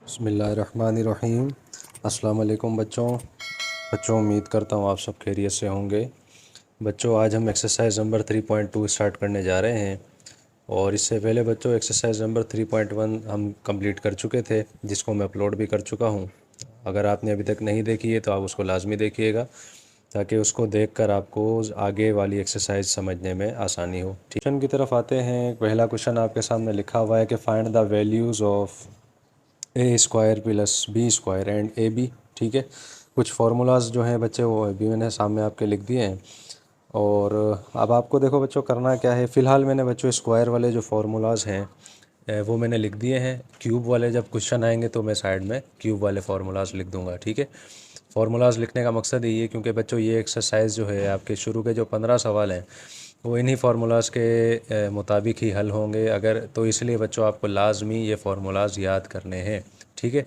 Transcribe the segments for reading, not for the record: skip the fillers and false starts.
बिस्मिल्लाहिर्रहमानिर्रहीम। अस्सलाम वालेकुम बच्चों, उम्मीद करता हूँ आप सब खैरियत से होंगे। बच्चों, आज हम एक्सरसाइज नंबर 3.2 स्टार्ट करने जा रहे हैं। और इससे पहले बच्चों एक्सरसाइज नंबर 3.1 हम कंप्लीट कर चुके थे, जिसको मैं अपलोड भी कर चुका हूँ। अगर आपने अभी तक नहीं देखी है तो आप उसको लाजमी देखिएगा, ताकि उसको देखकर आपको आगे वाली एक्सरसाइज समझने में आसानी हो। क्वेश्चन की तरफ आते हैं। पहला क्वेश्चन आपके सामने लिखा हुआ है कि find the values of A square plus B square and A B. ठीक है, कुछ फार्मूलाज जो हैं बच्चे वो अभी मैंने सामने आपके लिख दिए हैं। और अब आपको देखो बच्चों करना क्या है। फ़िलहाल मैंने बच्चों स्क्वायर वाले जो फार्मूलाज हैं वो मैंने लिख दिए हैं। क्यूब वाले जब क्वेश्चन आएंगे तो मैं साइड में क्यूब वाले फार्मूलाज लिख दूंगा। ठीक है, फार्मूलाज लिखने का मकसद यही है क्योंकि बच्चों ये एक्सरसाइज जो है आपके शुरू के जो 15 सवाल हैं वो इन्हीं फार्मूलाज के मुताबिक ही हल होंगे। अगर तो इसलिए बच्चों आपको लाजमी ये फार्मूलाज याद करने हैं। ठीक है,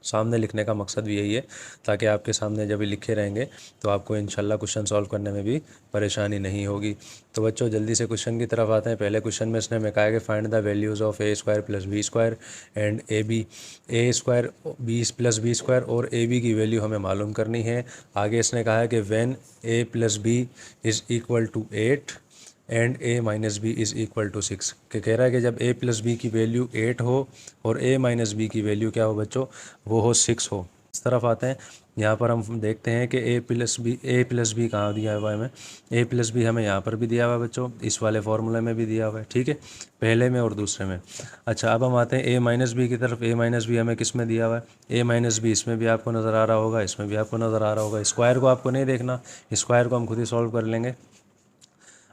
सामने लिखने का मकसद भी यही है ताकि आपके सामने जब भी लिखे रहेंगे तो आपको इंशाल्लाह क्वेश्चन सॉल्व करने में भी परेशानी नहीं होगी। तो बच्चों जल्दी से क्वेश्चन की तरफ आते हैं। पहले क्वेश्चन में इसने में कहा है कि find the values of A square plus B square and A B. A square B plus B square और ए बी की वैल्यू हमें मालूम करनी है। आगे इसने कहा है कि when A plus B is equal to 8 and A minus B is equal to 6। कि कह रहा है कि जब ए प्लस बी की वैल्यू 8 हो और ए माइनस बी की वैल्यू क्या हो बच्चों, वो हो 6 हो। इस तरफ आते हैं। यहाँ पर हम देखते हैं कि ए प्लस बी कहाँ दिया हुआ है हमें। ए प्लस बी हमें यहाँ पर भी दिया हुआ है बच्चों, इस वाले फार्मूले में भी दिया हुआ है। ठीक है, पहले में और दूसरे में। अच्छा, अब हम आते हैं ए माइनस बी की तरफ। ए माइनस बी हमें किस में दिया हुआ है? ए माइनस बी इसमें भी आपको नज़र आ रहा होगा, इसमें भी आपको नज़र आ रहा होगा। स्क्वायर को आपको नहीं देखना, स्क्वायर को हम खुद ही सॉल्व कर लेंगे।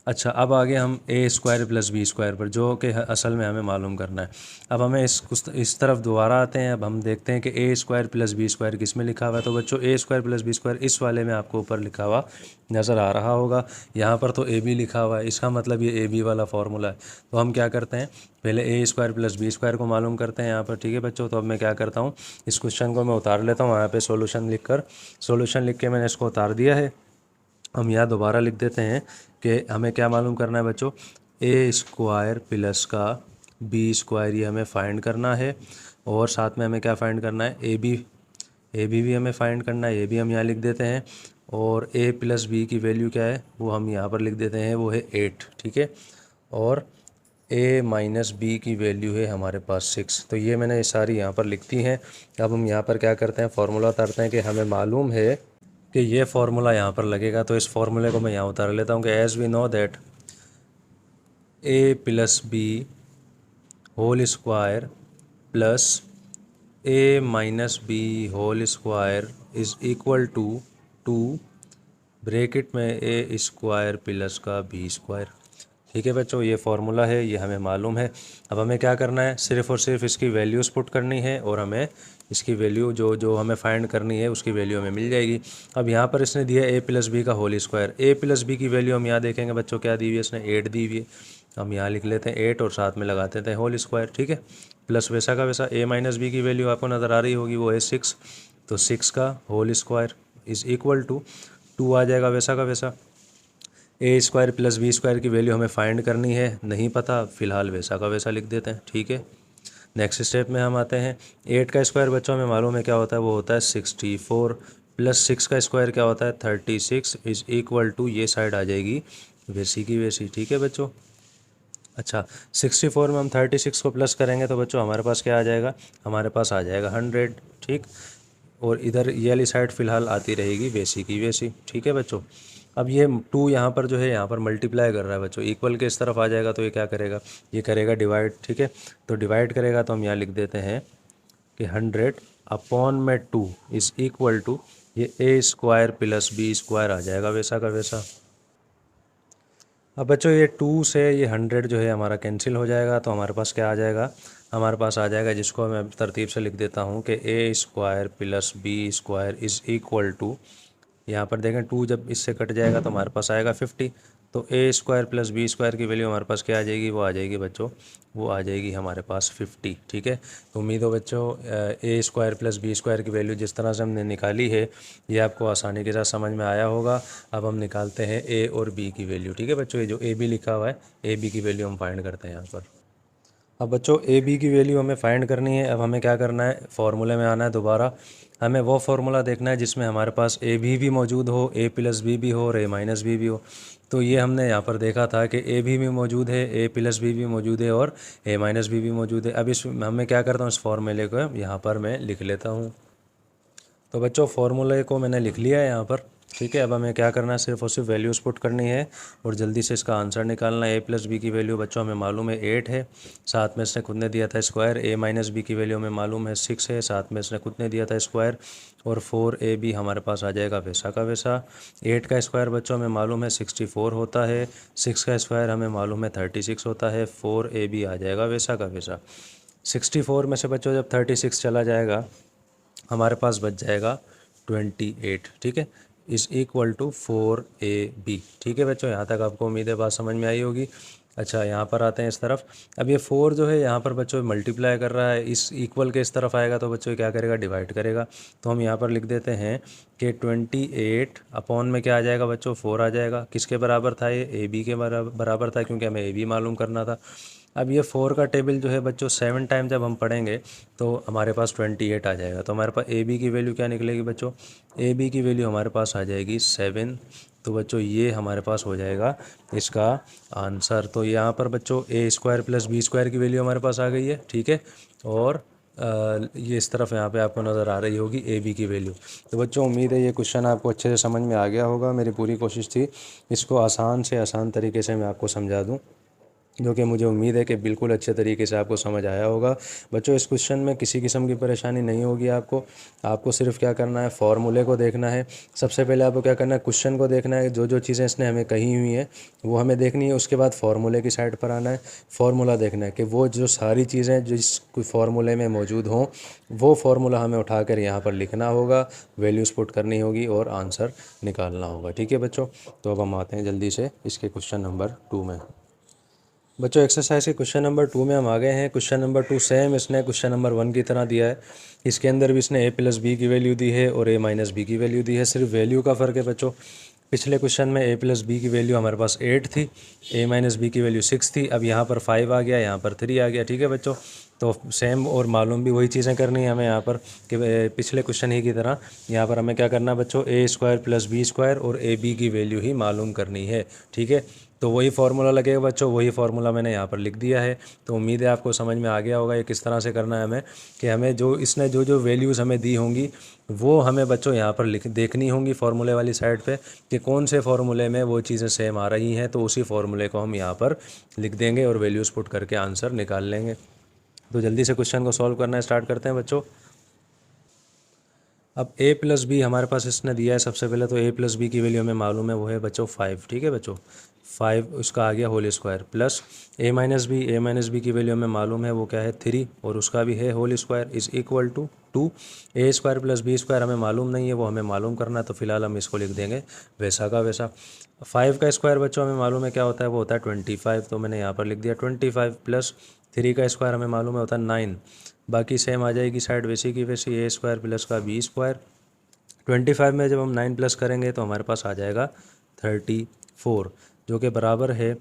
अच्छा, अब आगे हम ए स्क्वायर प्लस बी स्क्वायर पर, जो कि असल में हमें मालूम करना है। अब हमें इस तरफ दोबारा आते हैं। अब हम देखते हैं कि a square plus B square किस में लिखा हुआ है। तो बच्चों a square plus B square इस वाले में आपको ऊपर लिखा हुआ नज़र आ रहा होगा। यहाँ पर तो ए बी लिखा हुआ है, इसका मतलब ये ए बी वाला फार्मूला है। तो हम क्या करते हैं, पहले ए स्क्वायर प्लस बी स्क्वायर को मालूम करते हैं यहाँ पर। ठीक है बच्चों, तो अब मैं क्या करता हूँ, इस क्वेश्चन को मैं उतार लेता हूँ यहाँ पर। सोल्यूशन लिख के मैंने इसको उतार दिया है। हम यहाँ दोबारा लिख देते हैं कि हमें क्या मालूम करना है बच्चों, ए स्क्वायर प्लस का बी स्क्वायर ये हमें फाइंड करना है। और साथ में हमें क्या फाइंड करना है, ए बी भी हमें फाइंड करना है, ये भी हम यहाँ लिख देते हैं। और ए प्लस बी की वैल्यू क्या है वो हम यहाँ पर लिख देते हैं, वो है 8। ठीक है, और ए माइनस बी की वैल्यू है हमारे पास 6। तो ये मैंने सारी यहाँ पर लिख दी हैं। अब हम यहाँ पर क्या करते हैं, फार्मूला उतारते हैं कि हमें मालूम है कि ये फार्मूला यहाँ पर लगेगा। तो इस फार्मूले को मैं यहाँ उतार लेता हूँ कि as we know that A plus B whole square plus A minus B whole square is equal to 2 bracket में ए स्क्वायर प्लस का बी स्क्वायर। ठीक है बच्चों, ये फार्मूला है, ये हमें मालूम है। अब हमें क्या करना है, सिर्फ़ और सिर्फ इसकी वैल्यूज़ पुट करनी है और हमें इसकी वैल्यू जो जो हमें फाइंड करनी है उसकी वैल्यू हमें मिल जाएगी। अब यहाँ पर इसने दिया ए प्लस बी का होल स्क्वायर। ए प्लस बी की वैल्यू हम यहाँ देखेंगे बच्चों क्या दी हुई है, इसने 8 दी हुई है। हम यहाँ लिख लेते हैं 8 और साथ में लगाते थे होल स्क्वायर। ठीक है, प्लस वैसा का वैसा ए माइनस बी की वैल्यू आपको नज़र आ रही होगी, वो है 6। तो 6 का whole square is equal to 2 आ जाएगा वैसा का वैसा। ए स्क्वायर प्लस बी स्क्वायर की वैल्यू हमें फाइंड करनी है, नहीं पता, फ़िलहाल वैसा का वैसा लिख देते हैं। ठीक है, नेक्स्ट स्टेप में हम आते हैं। 8 का स्क्वायर बच्चों हमें मालूम है क्या होता है, वो होता है 64 प्लस 6 का स्क्वायर क्या होता है 36 इज़ इक्वल टू, ये साइड आ जाएगी वैसी की वैसी। ठीक है बच्चों। अच्छा, 64 में हम 36 को प्लस करेंगे तो बच्चों हमारे पास क्या आ जाएगा, हमारे पास आ जाएगा 100। ठीक, और इधर ये वाली साइड फ़िलहाल आती रहेगी वैसी की वैसी। ठीक है बच्चों। अब ये 2 यहाँ पर जो है यहाँ पर मल्टीप्लाई कर रहा है बच्चों, इक्वल के इस तरफ आ जाएगा तो ये क्या करेगा, ये करेगा डिवाइड। ठीक है, तो डिवाइड करेगा तो हम यहाँ लिख देते हैं कि 100 अपॉन में 2 इज़ इक्वल टू, ये ए स्क्वायर प्लस बी स्क्वायर आ जाएगा वैसा का वैसा। अब बच्चों ये 2 से ये 100 जो है हमारा कैंसिल हो जाएगा, तो हमारे पास क्या आ जाएगा, हमारे पास आ जाएगा, जिसको मैं तरतीब से लिख देता हूँ कि a square plus B square is equal to, यहाँ पर देखें 2 जब इससे कट जाएगा तो हमारे पास आएगा 50। तो ए स्क्वायर प्लस बी स्क्वायर की वैल्यू हमारे पास क्या आ जाएगी, वो आ जाएगी बच्चों, वो आ जाएगी हमारे पास 50। ठीक है, तो उम्मीद हो बच्चों a square plus B square की वैल्यू जिस तरह से हमने निकाली है ये आपको आसानी के साथ समझ में आया होगा। अब हम निकालते हैं ए और बी की वैल्यू। ठीक है बच्चों, ये जो ए बी लिखा हुआ है, ए बी की वैल्यू हम फाइंड करते हैं यहाँ पर। अब बच्चों ए बी की वैल्यू हमें फाइंड करनी है। अब हमें क्या करना है, फार्मूले में आना है दोबारा। हमें वो फार्मूला देखना है जिसमें हमारे पास ए भी मौजूद हो, ए प्लस बी भी हो और ए माइनस बी भी हो। तो ये हमने यहाँ पर देखा था कि ए भी मौजूद है, ए प्लस बी भी मौजूद है और ए माइनस बी भी मौजूद है। अब इस हमें क्या करता हूँ, इस फार्मूले को यहाँ पर मैं लिख लेता हूँ। तो बच्चों फार्मूले को मैंने लिख लिया है यहाँ पर, ठीक है। अब हमें क्या करना है, सिर्फ और सिर्फ वैल्यूज़ पुट करनी है और जल्दी से इसका आंसर निकालना है। ए प्लस बी की वैल्यू बच्चों हमें मालूम है 8 है, साथ में इसने खुद ने दिया था स्क्वायर। ए माइनस बी की वैल्यू हमें मालूम है 6 है, साथ में इसने खुद ने दिया था स्क्वायर। और 4 ए बी हमारे पास आ जाएगा वैसा का वैसा। 8 का स्क्वायर बच्चों हमें मालूम है 64 होता है, 6 का स्क्वायर हमें मालूम है 36 होता है। 4 ए बी आ जाएगा वैसा का वैसा। 64 में से बच्चों जब 36 चला जाएगा हमारे पास बच जाएगा 28, ठीक है, इज़ इक्वल टू 4 AB, ठीक है बच्चों। यहाँ तक आपको उम्मीद है बात समझ में आई होगी। अच्छा, यहाँ पर आते हैं इस तरफ। अब ये 4 जो है यहाँ पर बच्चों मल्टीप्लाई कर रहा है, इस इक्वल के इस तरफ आएगा तो बच्चों क्या करेगा, डिवाइड करेगा। तो हम यहाँ पर लिख देते हैं कि 28 अपॉन में क्या आ जाएगा बच्चों, 4 आ जाएगा। किसके बराबर था ये, ए बी के बराबर था, क्योंकि हमें ए बी मालूम करना था। अब ये 4 का टेबल जो है बच्चों 7 टाइम जब हम पढ़ेंगे तो हमारे पास 28 आ जाएगा। तो हमारे पास ए बी की वैल्यू क्या निकलेगी बच्चों, ए बी की वैल्यू हमारे पास आ जाएगी 7। तो बच्चों ये हमारे पास हो जाएगा इसका आंसर। तो यहाँ पर बच्चों a square plus B square की वैल्यू हमारे पास आ गई है, ठीक है। और ये इस तरफ यहाँ पे आपको नज़र आ रही होगी ए बी की वैल्यू। तो बच्चों उम्मीद है ये क्वेश्चन आपको अच्छे से समझ में आ गया होगा। मेरी पूरी कोशिश थी इसको आसान से आसान तरीके से मैं आपको समझा दूँ, जो कि मुझे उम्मीद है कि बिल्कुल अच्छे तरीके से आपको समझ आया होगा। बच्चों इस क्वेश्चन में किसी किस्म की परेशानी नहीं होगी आपको सिर्फ क्या करना है, फार्मूले को देखना है। सबसे पहले आपको क्या करना है, क्वेश्चन को देखना है, जो जो चीज़ें इसने हमें कही हुई हैं वो हमें देखनी है। उसके बाद फार्मूले की साइड पर आना है, फार्मूला देखना है कि वो जो सारी चीज़ें जिस फार्मूले में मौजूद हों वो फार्मूला हमें उठाकर यहाँ पर लिखना होगा, वैल्यूज़ पुट करनी होगी और आंसर निकालना होगा, ठीक है बच्चों। तो अब हम आते हैं जल्दी से इसके क्वेश्चन नंबर 2 में। बच्चों एक्सरसाइज के क्वेश्चन नंबर 2 में हम आ गए हैं। क्वेश्चन नंबर 2 सेम इसने क्वेश्चन नंबर 1 की तरह दिया है। इसके अंदर भी इसने ए प्लस बी की वैल्यू दी है और ए माइनस बी की वैल्यू दी है, सिर्फ वैल्यू का फ़र्क है बच्चों। पिछले क्वेश्चन में ए प्लस बी की वैल्यू हमारे पास 8 थी, ए माइनस बी की वैल्यू 6 थी। अब यहाँ पर 5 आ गया, यहाँ पर 3 आ गया, ठीक है बच्चों। तो सेम और मालूम भी वही चीज़ें करनी है हमें यहाँ पर कि पिछले क्वेश्चन ही की तरह यहाँ पर हमें क्या करना है बच्चों, a square plus B square और ए बी की वैल्यू ही मालूम करनी है, ठीक है। तो वही फार्मूला लगेगा बच्चों, वही फार्मूला मैंने यहाँ पर लिख दिया है। तो उम्मीद है आपको समझ में आ गया होगा ये किस तरह से करना है हमें, कि हमें जो इसने जो जो वैल्यूज़ हमें दी होंगी वो हमें बच्चों यहाँ पर देखनी होंगी फार्मूले वाली साइड पे, कि कौन से फार्मूले में वो चीज़ें सेम आ रही हैं। तो उसी फार्मूले को हम यहाँ पर लिख देंगे और वैल्यूज़ पुट करके आंसर निकाल लेंगे। तो जल्दी से क्वेश्चन को सॉल्व करना स्टार्ट करते हैं बच्चों। अब ए प्लस बी हमारे पास इसने दिया है। सबसे पहले तो ए प्लस बी की वैल्यू हमें मालूम है, वो है बच्चों 5, ठीक है बच्चों। 5 उसका आ गया whole square, plus A minus B की वैल्यू हमें मालूम है, वो क्या है 3 और उसका भी है whole square, is equal to 2। A square plus B square हमें मालूम नहीं है, वो हमें मालूम करना है। तो फिलहाल हम इसको लिख देंगे वैसा का वैसा। 5 का स्क्वायर बच्चों हमें मालूम है क्या होता है, वो होता है 25। तो मैंने यहाँ पर लिख दिया 25 प्लस 3 का स्क्वायर हमें मालूम है होता है 9। बाकी सेम आ जाएगी साइड वैसी की वैसी, ए स्क्वायर प्लस का बी स्क्वायर। 25 में जब हम 9 प्लस करेंगे तो हमारे पास आ जाएगा 34, जो कि बराबर है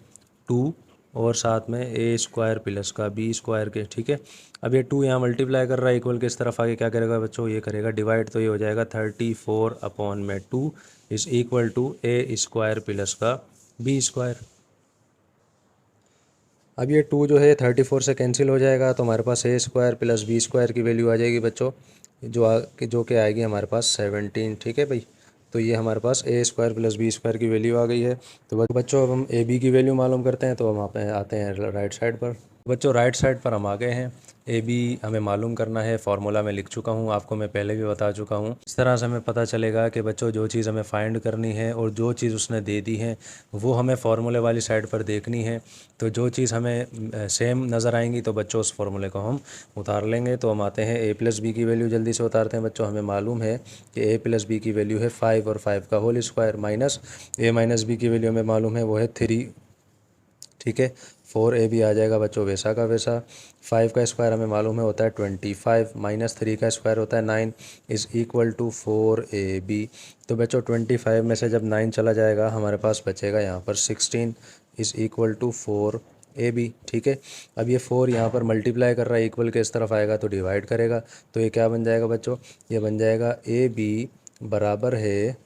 2 और साथ में ए स्क्वायर प्लस का बी स्क्वायर के, ठीक है। अब ये 2 यहाँ मल्टीप्लाई कर रहा है इक्वल के इस तरफ, आगे क्या करेगा बच्चों, ये करेगा डिवाइड। तो ये हो जाएगा 34 अपॉन में 2 is equal to A square plus का बी स्क्वायर। अब ये 2 जो है 34 से कैंसिल हो जाएगा, तो हमारे पास ए स्क्वायर प्लस बी स्क्वायर की वैल्यू आ जाएगी बच्चों, जो कि आएगी हमारे पास 17, ठीक है भाई। तो ये हमारे पास ए स्क्वायर प्लस बी स्क्वायर की वैल्यू आ गई है। तो बच्चों अब हम ए बी की वैल्यू मालूम करते हैं। तो हम आप आते हैं राइट साइड पर। बच्चों राइट साइड पर हम आ गए हैं। ए बी हमें मालूम करना है, फार्मूला में लिख चुका हूँ, आपको मैं पहले भी बता चुका हूँ। इस तरह से हमें पता चलेगा कि बच्चों जो चीज़ हमें फाइंड करनी है और जो चीज़ उसने दे दी है वो हमें फार्मूले वाली साइड पर देखनी है। तो जो चीज़ हमें सेम नज़र आएंगी तो बच्चों उस फार्मूले को हम उतार लेंगे। तो हम आते हैं ए प्लस बी की वैल्यू जल्दी से उतारते हैं बच्चों। हमें मालूम है कि ए प्लस बी की वैल्यू है 5 और 5 का होल स्क्वायर, माइनस ए माइनस बी की वैल्यू हमें मालूम है वो है 3, ठीक है। 4 ए बी आ जाएगा बच्चों वैसा का वैसा। 5 का स्क्वायर हमें मालूम है होता है 25, माइनस 3 का स्क्वायर होता है 9 इज़ इक्वल टू 4 AB। तो बच्चों 25 में से जब 9 चला जाएगा हमारे पास बचेगा यहाँ पर 16 is equal to 4 A B, ठीक है। अब ये 4 यहाँ पर मल्टीप्लाई कर रहा है, इक्वल के इस तरफ आएगा तो डिवाइड करेगा, तो ये क्या बन जाएगा बच्चों, ये बन जाएगा ए बी बराबर है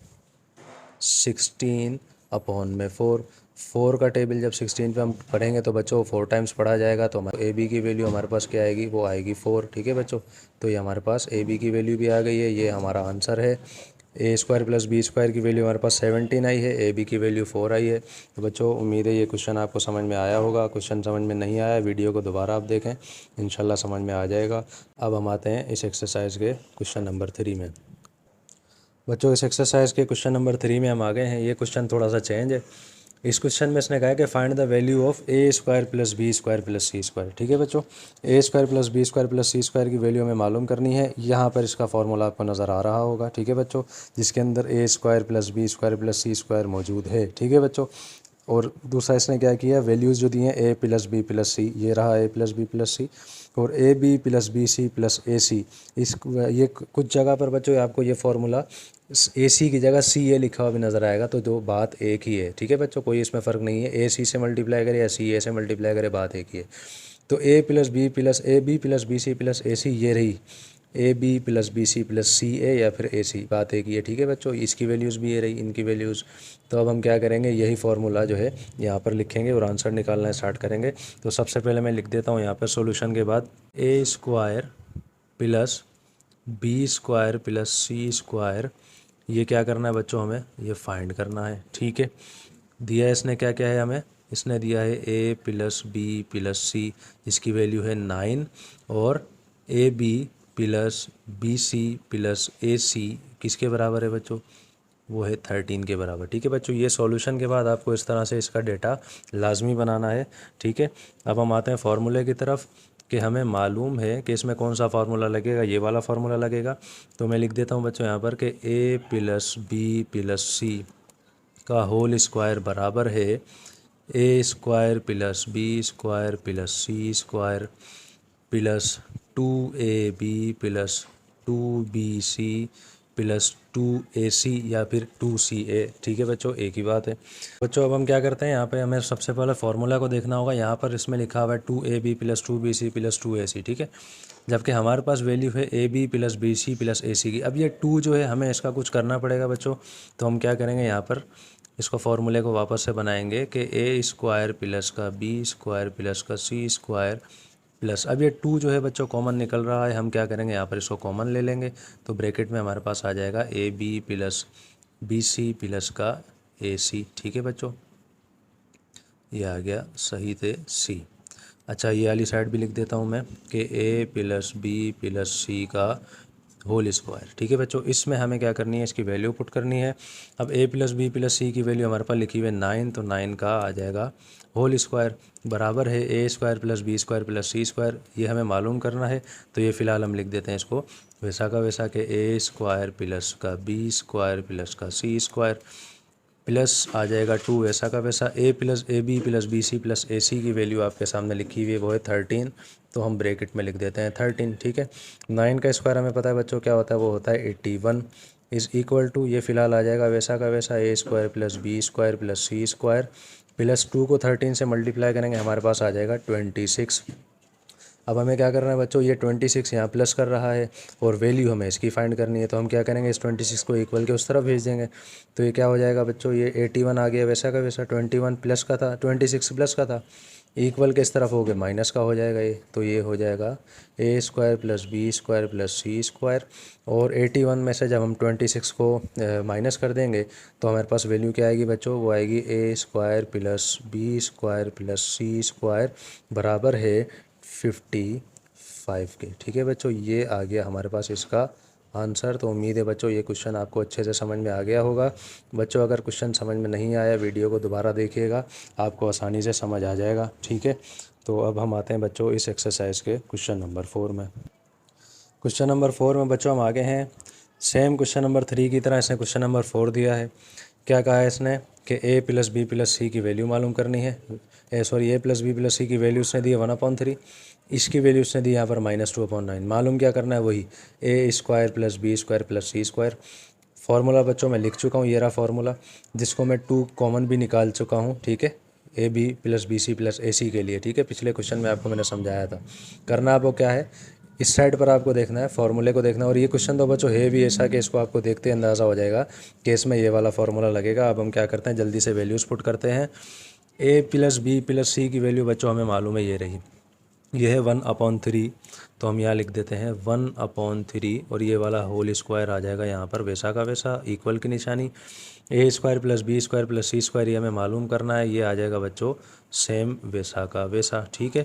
16/4। 4 का टेबल जब 16 पे हम पढ़ेंगे तो बच्चों 4 टाइम्स पढ़ा जाएगा, तो हमारे ए बी की वैल्यू हमारे पास क्या आएगी, वो आएगी 4, ठीक है बच्चों। तो ये हमारे पास ए बी की वैल्यू भी आ गई है, ये हमारा आंसर है। A square plus B square की वैल्यू हमारे पास 17 आई है, ए बी की वैल्यू 4 आई है। तो बच्चों उम्मीद है ये क्वेश्चन आपको समझ में आया होगा। क्वेश्चन समझ में नहीं आया, वीडियो को दोबारा आप देखें, इंशाल्लाह समझ में आ जाएगा। अब हम आते हैं इस एक्सरसाइज के क्वेश्चन नंबर 3 में। बच्चों इस एक्सरसाइज के क्वेश्चन नंबर 3 में हम आ गए हैं। ये क्वेश्चन थोड़ा सा चेंज है। इस क्वेश्चन में इसने कहा है कि find the value of A square plus B square plus C square, ठीक है बच्चों। A square plus B square plus C square की वैल्यू हमें मालूम करनी है। यहाँ पर इसका फॉर्मूला आपको नज़र आ रहा होगा, ठीक है बच्चों, जिसके अंदर a square plus B square plus C square मौजूद है, ठीक है बच्चों। और दूसरा इसने क्या किया, वैल्यूज़ जो दी हैं a plus B plus c, ये रहा a plus B plus c, और A B plus B C plus a c. इस ये कुछ जगह पर बच्चों आपको ये फार्मूला ए सी की जगह सी ए लिखा हुआ भी नज़र आएगा, तो जो बात एक ही है, ठीक है बच्चों, कोई इसमें फ़र्क नहीं है। ए सी से मल्टीप्लाई करे या सी ए से मल्टीप्लाई करे, बात एक ही है। तो a plus B plus a B plus B C plus a c, ये रही a B plus B C plus c a या फिर ए सी, बात एक ही है, ठीक है बच्चों। इसकी वैल्यूज़ भी ये रही, इनकी वैल्यूज़। तो अब हम क्या करेंगे, यही फार्मूला जो है यहाँ पर लिखेंगे और आंसर निकालना स्टार्ट करेंगे। तो सबसे पहले मैं लिख देता हूँ यहाँ पर सॉल्यूशन के बाद, a square plus B square plus C square, ये क्या करना है बच्चों, हमें ये फाइंड करना है, ठीक है। दिया है इसने क्या क्या है हमें, इसने दिया है a plus B plus c, जिसकी वैल्यू है 9, और A B plus B C plus a c किसके बराबर है बच्चों, वो है 13 के बराबर, ठीक है बच्चों। ये सॉल्यूशन के बाद आपको इस तरह से इसका डेटा लाजमी बनाना है, ठीक है। अब हम आते हैं फार्मूले की तरफ कि हमें मालूम है कि इसमें कौन सा फार्मूला लगेगा, ये वाला फार्मूला लगेगा। तो मैं लिख देता हूँ बच्चों यहाँ पर कि ए प्लस बी प्लस सी का होल स्क्वायर बराबर है a square plus B square plus C square plus 2ab plus 2bc plus 2ac या फिर 2ca, ठीक है बच्चों, एक ही बात है बच्चों। अब हम क्या करते हैं, यहाँ पे हमें सबसे पहले फार्मूला को देखना होगा। यहाँ पर इसमें लिखा हुआ है 2ab plus 2bc plus 2ac, ठीक है, जबकि हमारे पास वैल्यू है a B plus B C plus a c की। अब ये 2 जो है हमें इसका कुछ करना पड़ेगा बच्चों। तो हम क्या करेंगे, यहाँ पर इसको फार्मूले को वापस से बनाएंगे कि ए स्क्वायर प्लस का बी स्क्वायर प्लस का सी स्क्वायर प्लस, अब ये 2 जो है बच्चों कॉमन निकल रहा है, हम क्या करेंगे, यहाँ पर इसको कॉमन ले लेंगे। तो ब्रैकेट में हमारे पास आ जाएगा A B plus B C plus का ए सी, ठीक है बच्चों, ये आ गया सही से सी। अच्छा, ये वाली साइड भी लिख देता हूँ मैं कि ए प्लस बी प्लस सी का होल स्क्वायर, ठीक है बच्चों। इसमें हमें क्या करनी है, इसकी वैल्यू पुट करनी है। अब ए प्लस बी प्लस सी की वैल्यू हमारे पास लिखी हुई है 9, तो 9 का आ जाएगा होल स्क्वायर बराबर है a square plus B square plus C square, ये हमें मालूम करना है। तो ये फ़िलहाल हम लिख देते हैं इसको वैसा का वैसा कि ए स्क्वायर प्लस का बी स्क्वायर प्लस का सी स्क्वायर प्लस आ जाएगा 2 वैसा का वैसा a plus a B plus B C plus a c की वैल्यू आपके सामने लिखी हुई है, वो है 13। तो हम ब्रैकेट में लिख देते हैं 13, ठीक है। 9 का स्क्वायर हमें पता है बच्चों क्या होता है, वो होता है 81 इज़ इक्वल टू, ये फ़िलहाल आ जाएगा वैसा का वैसा ए square plus B square plus सी स्क्वायर प्लस 2 को 13 से मल्टीप्लाई करेंगे, हमारे पास आ जाएगा 26। अब हमें क्या करना है बच्चों, ये 26 यहाँ प्लस कर रहा है और वैल्यू हमें इसकी फाइंड करनी है। तो हम क्या करेंगे, इस 26 को इक्वल के उस तरफ भेज देंगे। तो ये क्या हो जाएगा बच्चों, ये 81 आ गया वैसा का वैसा, 21 प्लस का था, 26 प्लस का था, इक्वल के इस तरफ हो गया माइनस का हो जाएगा ये। तो ये हो जाएगा a square plus B square plus C square, और 81 में से जब हम 26 को माइनस कर देंगे तो हमारे पास वैल्यू क्या आएगी बच्चों, वो आएगी a square plus B square plus C square बराबर है 55 के, ठीक है बच्चों। ये आ गया हमारे पास इसका आंसर। तो उम्मीद है बच्चों ये क्वेश्चन आपको अच्छे से समझ में आ गया होगा। बच्चों अगर क्वेश्चन समझ में नहीं आया, वीडियो को दोबारा देखिएगा, आपको आसानी से समझ आ जाएगा, ठीक है। तो अब हम आते हैं बच्चों इस एक्सरसाइज के क्वेश्चन नंबर 4 में। क्वेश्चन नंबर 4 में बच्चों हम आगे हैं। सेम क्वेश्चन नंबर 3 की तरह इसने क्वेश्चन नंबर 4 दिया है। क्या कहा है इसने कि ए प्लस बी प्लस सी की वैल्यू मालूम करनी है। ए प्लस बी प्लस सी की वैल्यू उसने दी है 1/3, इसकी वैल्यू उसने दी यहाँ पर -2/9। मालूम क्या करना है, वही a square plus B square plus C square. Formula बच्चों मैं लिख चुका हूँ, ये रहा फार्मूला, जिसको मैं 2 कॉमन भी निकाल चुका हूँ, ठीक है। A B plus B C plus a c के लिए, ठीक है। पिछले क्वेश्चन में आपको मैंने समझाया था। करना आपको क्या है, इस साइड पर आपको देखना है, फॉर्मूले को देखना है। और ये क्वेश्चन तो बच्चों है भी ऐसा कि इसको आपको देखते ही अंदाज़ा हो जाएगा कि इसमें ये वाला फार्मूला लगेगा। अब हम क्या करते हैं, जल्दी से वैल्यूज़ पुट करते हैं। ए प्लस बी प्लस सी की वैल्यू बच्चों हमें मालूम है, ये रही, ये है 1/3। तो हम यहाँ लिख देते हैं 1/3 और ये वाला होल स्क्वायर आ जाएगा यहाँ पर वैसा का वैसा, इक्वल की निशानी। A square plus B square plus C square ये हमें मालूम करना है, ये आ जाएगा बच्चों सेम वैसा का वैसा, ठीक है,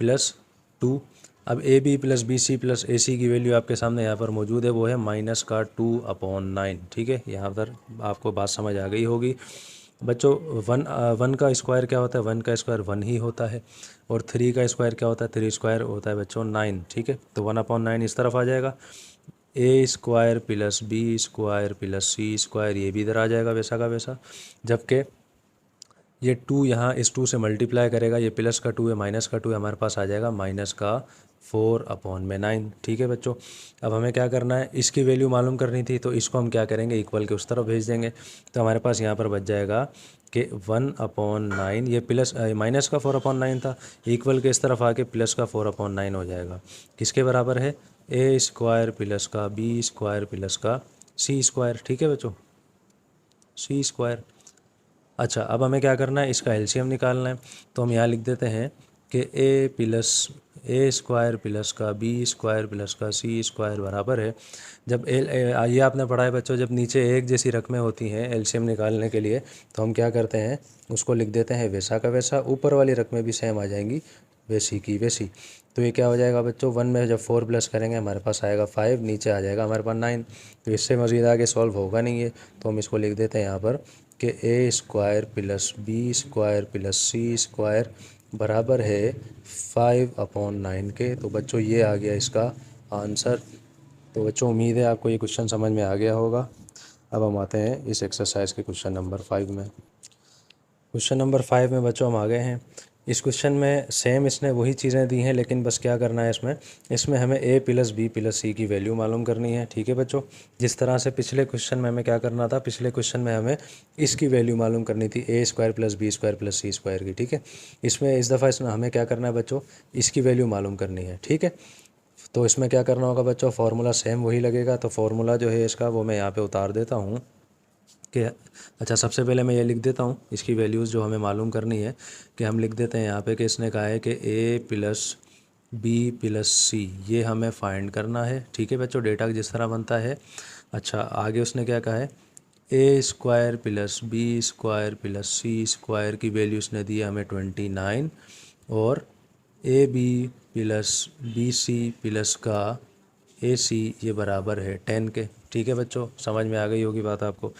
प्लस 2। अब a B plus B C plus a c की वैल्यू आपके सामने यहाँ पर मौजूद है, वो है -2/9, ठीक है। यहाँ पर आपको बात समझ आ गई होगी बच्चों। वन का स्क्वायर क्या होता है, वन का स्क्वायर 1 ही होता है। और 3 का स्क्वायर क्या होता है, 3 स्क्वायर होता है बच्चों 9, ठीक है। तो 1/9 इस तरफ आ जाएगा। A square plus B square plus C square ये भी इधर आ जाएगा वैसा का वैसा। जबकि ये 2 यहाँ इस 2 से मल्टीप्लाई करेगा, ये प्लस का 2 है माइनस का 2 है, हमारे पास आ जाएगा -4/9, ठीक है बच्चों। अब हमें क्या करना है, इसकी वैल्यू मालूम करनी थी, तो इसको हम क्या करेंगे, इक्वल के उस तरफ भेज देंगे। तो हमारे पास यहाँ पर बच जाएगा कि 1/9, ये प्लस माइनस का 4/9 था, इक्वल के इस तरफ आके प्लस का 4/9 हो जाएगा। किसके बराबर है, ए स्क्वायर प्लस का बी स्क्वायर प्लस का सी स्क्वायर, ठीक है बच्चों, सी स्क्वायर। अच्छा, अब हमें क्या करना है, इसका एलसीएम निकालना है। तो हम यहाँ लिख देते हैं कि ए स्क्वायर प्लस का बी स्क्वायर प्लस का सी स्क्वायर बराबर है, जब ये आपने पढ़ा है बच्चों, जब नीचे एक जैसी रकमें होती हैं एलसीएम निकालने के लिए, तो हम क्या करते हैं, उसको लिख देते हैं वैसा का वैसा, ऊपर वाली रकमें भी सेम आ जाएंगी वैसी की वैसी। तो ये क्या हो जाएगा बच्चों, 1 में जब 4 प्लस करेंगे हमारे पास आएगा 5, नीचे आ जाएगा हमारे पास 9। तो इससे मज़ीद आगे सॉल्व होगा नहीं है, तो हम इसको लिख देते हैं यहाँ पर कि a square plus B square plus C square बराबर है 5/9 के। तो बच्चों ये आ गया इसका आंसर। तो बच्चों उम्मीद है आपको ये क्वेश्चन समझ में आ गया होगा। अब हम आते हैं इस एक्सरसाइज के क्वेश्चन नंबर 5 में। क्वेश्चन नंबर 5 में बच्चों हम आ गए हैं। इस क्वेश्चन में सेम इसने वही चीज़ें दी हैं, लेकिन बस क्या करना है, इसमें हमें ए प्लस बी प्लस सी की वैल्यू मालूम करनी है, ठीक है बच्चों। जिस तरह से पिछले क्वेश्चन में हमें क्या करना था, पिछले क्वेश्चन में हमें इसकी वैल्यू मालूम करनी थी, a square plus B square plus C square की, ठीक है। इसमें इस दफ़ा इसमें हमें क्या करना है बच्चों, इसकी वैल्यू मालूम करनी है, ठीक है। तो इसमें क्या करना होगा बच्चों, फार्मूला सेम वही लगेगा। तो फार्मूला जो है इसका वो मैं यहाँ पे उतार देता हूँ कि अच्छा, सबसे पहले मैं ये लिख देता हूँ इसकी वैल्यूज़ जो हमें मालूम करनी है, कि हम लिख देते हैं यहाँ पे कि इसने कहा है कि a plus B plus c ये हमें फाइंड करना है, ठीक है बच्चों, डेटा जिस तरह बनता है। अच्छा, आगे उसने क्या कहा है, a square plus B square plus C square की वैल्यू उसने दी है हमें 29, और A B plus B C plus का ए सी ये बराबर है 10 के, ठीक है बच्चों, समझ में आ गई होगी बात आपको।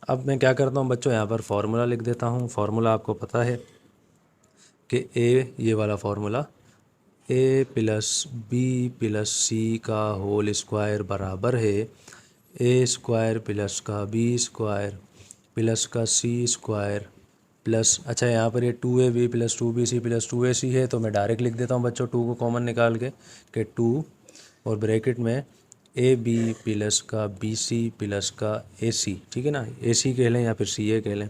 अब मैं क्या करता हूँ बच्चों, यहाँ पर फार्मूला लिख देता हूँ। फार्मूला आपको पता है कि ए ये वाला फार्मूला, ए प्लस बी प्लस सी का होल स्क्वायर बराबर है ए स्क्वायर प्लस का बी स्क्वायर प्लस का सी स्क्वायर प्लस, अच्छा यहाँ पर ये 2ab plus 2bc plus 2ac है, तो मैं डायरेक्ट लिख देता हूँ बच्चों 2 को कॉमन निकाल के, कि 2 और ब्रैकेट में ए बी प्लस का बी सी प्लस का ए सी, ठीक है ना, ए सी कह लें या फिर सी ए कह लें।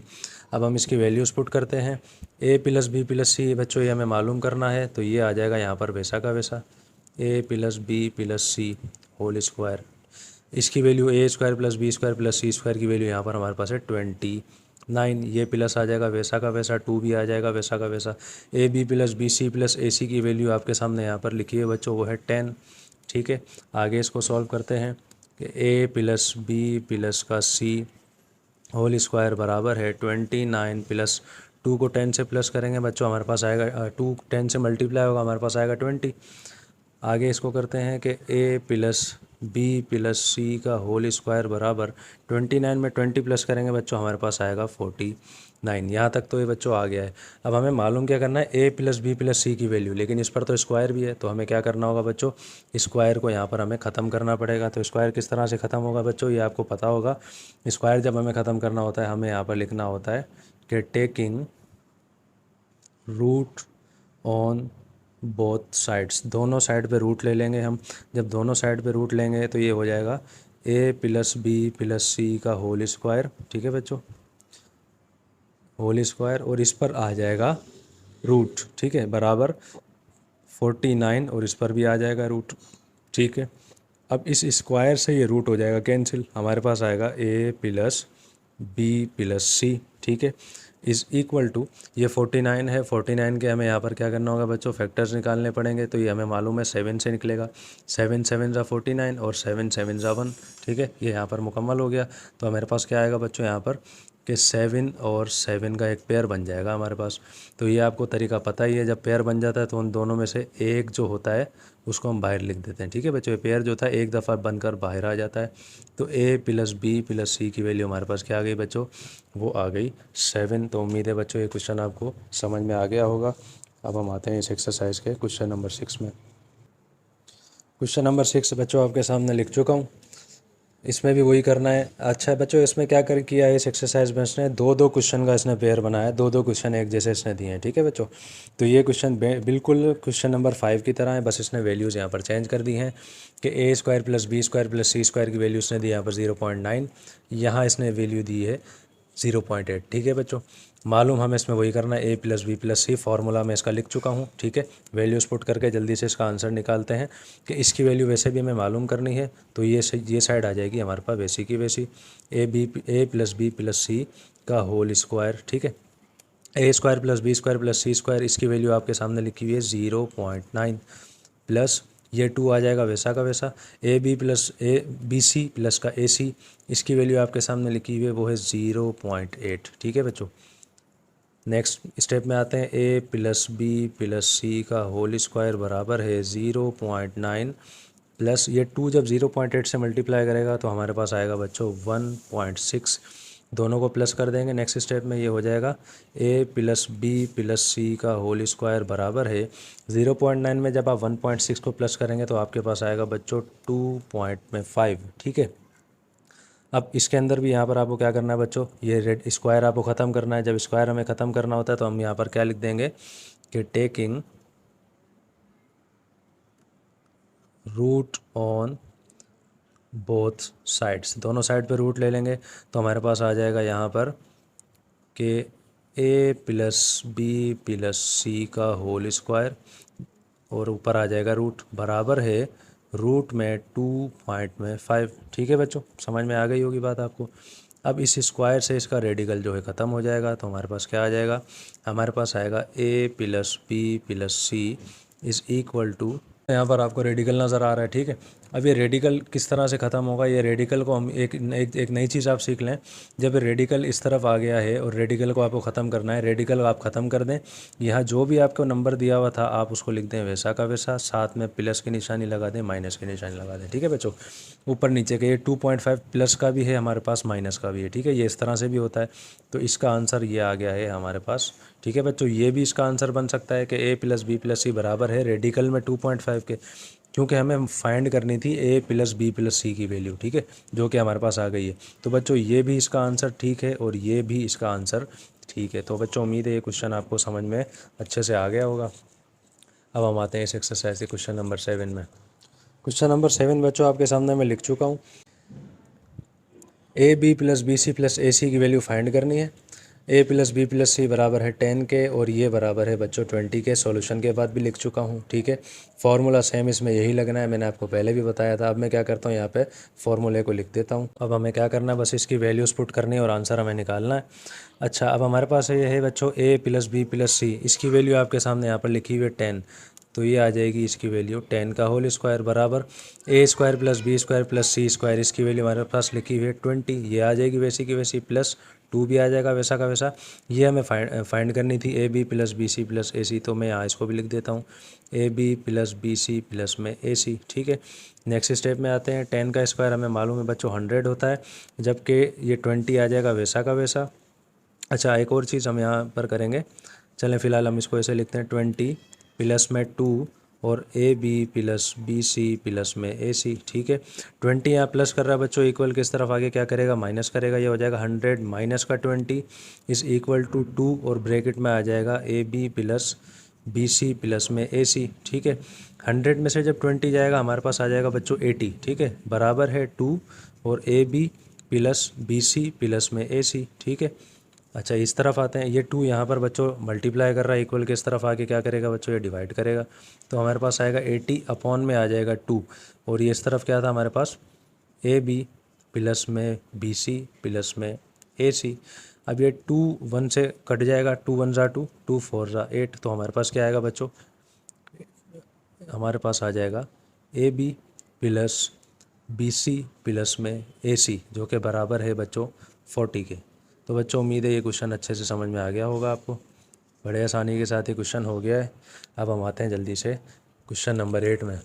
अब हम इसकी वैल्यूज़ पुट करते हैं। ए प्लस बी प्लस सी बच्चों ये हमें मालूम करना है, तो ये आ जाएगा यहाँ पर वैसा का वैसा, a plus B plus c whole square. इसकी value a square plus B square plus C square की वैल्यू यहाँ पर हमारे पास है 29। ये प्लस आ जाएगा वैसा का वैसा, 2 भी आ जाएगा वैसा का वैसा। A B plus B C plus a c की वैल्यू आपके सामने यहाँ पर लिखी है बच्चों, वो है 10, ठीक है। आगे इसको सॉल्व करते हैं कि ए प्लस बी प्लस का सी होल स्क्वायर बराबर है 29 प्लस 2 को 10 से प्लस करेंगे बच्चों, हमारे पास आएगा 2 10 से मल्टीप्लाई होगा, हमारे पास आएगा 20। आगे इसको करते हैं कि ए प्लस बी प्लस सी का होल स्क्वायर बराबर 29 में 20 प्लस करेंगे बच्चों, हमारे पास आएगा 49। यहाँ तक तो ये बच्चों आ गया है। अब हमें मालूम क्या करना है, ए प्लस बी प्लस सी की वैल्यू, लेकिन इस पर तो स्क्वायर भी है, तो हमें क्या करना होगा बच्चों, स्क्वायर को यहाँ पर हमें ख़त्म करना पड़ेगा। तो स्क्वायर किस तरह से ख़त्म होगा बच्चों, ये आपको पता होगा। स्क्वायर जब हमें ख़त्म करना होता है, हमें यहाँ पर लिखना होता है कि taking root on both sides, दोनों साइड पे रूट ले लेंगे हम। जब दोनों साइड पे रूट लेंगे तो ये हो जाएगा ए प्लस बी प्लस सी का होल स्क्वायर, ठीक है बच्चों। होल स्क्वायर और इस पर आ जाएगा रूट, ठीक है, बराबर 49 और इस पर भी आ जाएगा रूट, ठीक है। अब इस स्क्वायर से ये रूट हो जाएगा कैंसिल, हमारे पास आएगा a प्लस बी प्लस सी, ठीक है, इज़ इक्वल टू, ये 49 है, 49 के हमें यहाँ पर क्या करना होगा बच्चों, फैक्टर्स निकालने पड़ेंगे। तो ये हमें मालूम है 7 से निकलेगा, 7 7 ज़ा 49 और 7 7 ज़ा 1, ठीक है, ये यहाँ पर मुकम्मल हो गया। तो हमारे पास क्या आएगा बच्चों यहाँ पर कि 7 और 7 का एक पेयर बन जाएगा हमारे पास। तो ये आपको तरीका पता ही है, जब पेयर बन जाता है तो उन दोनों में से एक जो होता है उसको हम बाहर लिख देते हैं, ठीक है बच्चों। ये पेयर जो था एक दफ़ा बनकर बाहर आ जाता है। तो a प्लस बी प्लस सी की वैल्यू हमारे पास क्या आ गई बच्चों, वो आ गई 7। तो उम्मीद है बच्चों ये क्वेश्चन आपको समझ में आ गया होगा। अब हम आते हैं इस एक्सरसाइज के क्वेश्चन नंबर 6 में। क्वेश्चन नंबर 6 बच्चों आपके सामने लिख चुका हूँ, इसमें भी वही करना है। अच्छा बच्चों, इसमें क्या कर किया है, इस एक्सरसाइज में इसने दो क्वेश्चन का इसने पेयर बनाया, दो क्वेश्चन एक जैसे इसने दिए हैं, ठीक है बच्चों। तो ये क्वेश्चन बिल्कुल क्वेश्चन नंबर 5 की तरह है, बस इसने वैल्यूज़ यहाँ पर चेंज कर दी हैं कि a square plus B square plus C square की वैल्यू इसने दी यहाँ पर 0.9, यहाँ इसने वैल्यू दी है 0.8, ठीक है बच्चों। मालूम हमें इसमें वही करना है, a plus B plus C, formula मैं इसका लिख चुका हूँ, ठीक है। वैल्यूज़ पुट करके जल्दी से इसका आंसर निकालते हैं कि इसकी वैल्यू वैसे भी हमें मालूम करनी है। तो ये साइड आ जाएगी हमारे पास वैसी की वैसी, a प्लस बी प्लस सी का होल स्क्वायर, ठीक है, a square plus B square plus C square, इसकी वैल्यू आपके सामने लिखी हुई है 0.9, प्लस ये 2 आ जाएगा वैसा का वैसा, बी सी प्लस का ए सी, इसकी वैल्यू आपके सामने लिखी हुई है वो है 0.8, ठीक है बच्चों। नेक्स्ट स्टेप में आते हैं, a प्लस बी प्लस सी का होल स्क्वायर बराबर है 0.9, प्लस ये 2 जब 0.8 से मल्टीप्लाई करेगा तो हमारे पास आएगा बच्चों 1.6, दोनों को प्लस कर देंगे। नेक्स्ट स्टेप में ये हो जाएगा a प्लस बी प्लस सी का होल स्क्वायर बराबर है 0.9 में जब आप 1.6 को प्लस करेंगे तो आपके पास आएगा बच्चों 2.5, ठीक है। अब इसके अंदर भी यहाँ पर आपको क्या करना है बच्चों, ये रेड स्क्वायर आपको ख़त्म करना है। जब स्क्वायर हमें ख़त्म करना होता है तो हम यहाँ पर क्या लिख देंगे कि taking root on both sides, दोनों साइड पे रूट ले लेंगे तो हमारे पास आ जाएगा यहाँ पर कि a प्लस बी प्लस सी का होल स्क्वायर और ऊपर आ जाएगा रूट बराबर है रूट में 2.5, ठीक है बच्चों, समझ में आ गई होगी बात आपको। अब इस स्क्वायर से इसका रेडिकल जो है ख़त्म हो जाएगा तो हमारे पास क्या आ जाएगा, हमारे पास आएगा a plus B plus C is equal to, यहाँ पर आपको रेडिकल नज़र आ रहा है, ठीक है। अब ये रेडिकल किस तरह से ख़त्म होगा, ये रेडिकल को हम एक नई चीज़ आप सीख लें। जब रेडिकल इस तरफ आ गया है और रेडिकल को आपको ख़त्म करना है, रेडिकल आप ख़त्म कर दें, यहाँ जो भी आपको नंबर दिया हुआ था आप उसको लिख दें वैसा का वैसा, साथ में प्लस की निशानी लगा दें, माइनस की निशानी लगा दें, ठीक है बच्चों। ऊपर नीचे के ये 2.5 प्लस का भी है हमारे पास, माइनस का भी है, ठीक है, ये इस तरह से भी होता है। तो इसका आंसर ये आ गया है हमारे पास, ठीक है बच्चों। ये भी इसका आंसर बन सकता है कि a plus B plus c बराबर है रेडिकल में 2.5 के, क्योंकि हमें फाइंड करनी थी a प्लस बी प्लस सी की वैल्यू, ठीक है, जो कि हमारे पास आ गई है। तो बच्चों ये भी इसका आंसर ठीक है और ये भी इसका आंसर ठीक है। तो बच्चों उम्मीद है ये क्वेश्चन आपको समझ में अच्छे से आ गया होगा। अब हम आते हैं इस एक्सरसाइज के क्वेश्चन नंबर 7 में। क्वेश्चन नंबर 7 बच्चों आपके सामने मैं लिख चुका हूँ, a b plus B C plus a c की वैल्यू फाइंड करनी है। a plus B plus c बराबर है 10 के और ये बराबर है बच्चों 20 के। सॉल्यूशन के बाद भी लिख चुका हूँ, ठीक है। फार्मूला सेम इसमें यही लगना है, मैंने आपको पहले भी बताया था। अब मैं क्या करता हूँ, यहाँ पे फार्मूले को लिख देता हूँ। अब हमें क्या करना है, बस इसकी वैल्यूज़ पुट करनी है और आंसर हमें निकालना है। अच्छा, अब हमारे पास ये है बच्चों a प्लस बी प्लस सी, इसकी वैल्यू आपके सामने यहाँ पर लिखी हुई है 10, तो ये आ जाएगी इसकी वैल्यू 10 का होल स्क्वायर बराबर a square plus B square plus C square, इसकी वैल्यू हमारे पास लिखी हुई है 20, ये आ जाएगी वैसी की वैसी, प्लस 2 भी आ जाएगा वैसा का वैसा। ये हमें फाइंड करनी थी a b plus B C plus a c, तो मैं यहाँ इसको भी लिख देता हूँ a b plus B C plus में ए सी, ठीक है। नेक्स्ट स्टेप में आते हैं, 10 का स्क्वायर हमें मालूम है बच्चों 100 होता है, जबकि ये 20 आ जाएगा वैसा का वैसा। अच्छा, एक और चीज़ हम यहाँ पर करेंगे, चलें फ़िलहाल हम इसको ऐसे लिखते हैं 20 प्लस में 2 और A B plus B C plus में ए सी, ठीक है। 20 यहाँ प्लस कर रहा है बच्चों, इक्वल किस तरफ आगे क्या करेगा, माइनस करेगा, ये हो जाएगा 100 माइनस का 20 इज़ इक्वल टू 2 और ब्रैकेट में आ जाएगा A B plus B C plus में ए सी, ठीक है। 100 में से जब 20 जाएगा हमारे पास आ जाएगा बच्चों 80, ठीक है, बराबर है 2 और A B plus B C plus में ए सी, ठीक है। अच्छा इस तरफ आते हैं, ये 2 यहाँ पर बच्चों मल्टीप्लाई कर रहा है, इक्वल के इस तरफ आके क्या करेगा बच्चों, ये डिवाइड करेगा। तो हमारे पास आएगा 80 अपॉन में आ जाएगा 2, और ये इस तरफ क्या था हमारे पास, ए बी प्लस में बी सी प्लस में ए सी। अब ये 2 1 से कट जाएगा, 2 1 ज़ा 2, 2 4 ज़ा 8, तो हमारे पास क्या आएगा बच्चों, हमारे पास आ जाएगा A B plus B C plus में ए सी, जो कि बराबर है बच्चों 40 के। तो बच्चों उम्मीद है ये क्वेश्चन अच्छे से समझ में आ गया होगा आपको, बड़े आसानी के साथ ये क्वेश्चन हो गया है। अब हम आते हैं जल्दी से क्वेश्चन नंबर 8 में।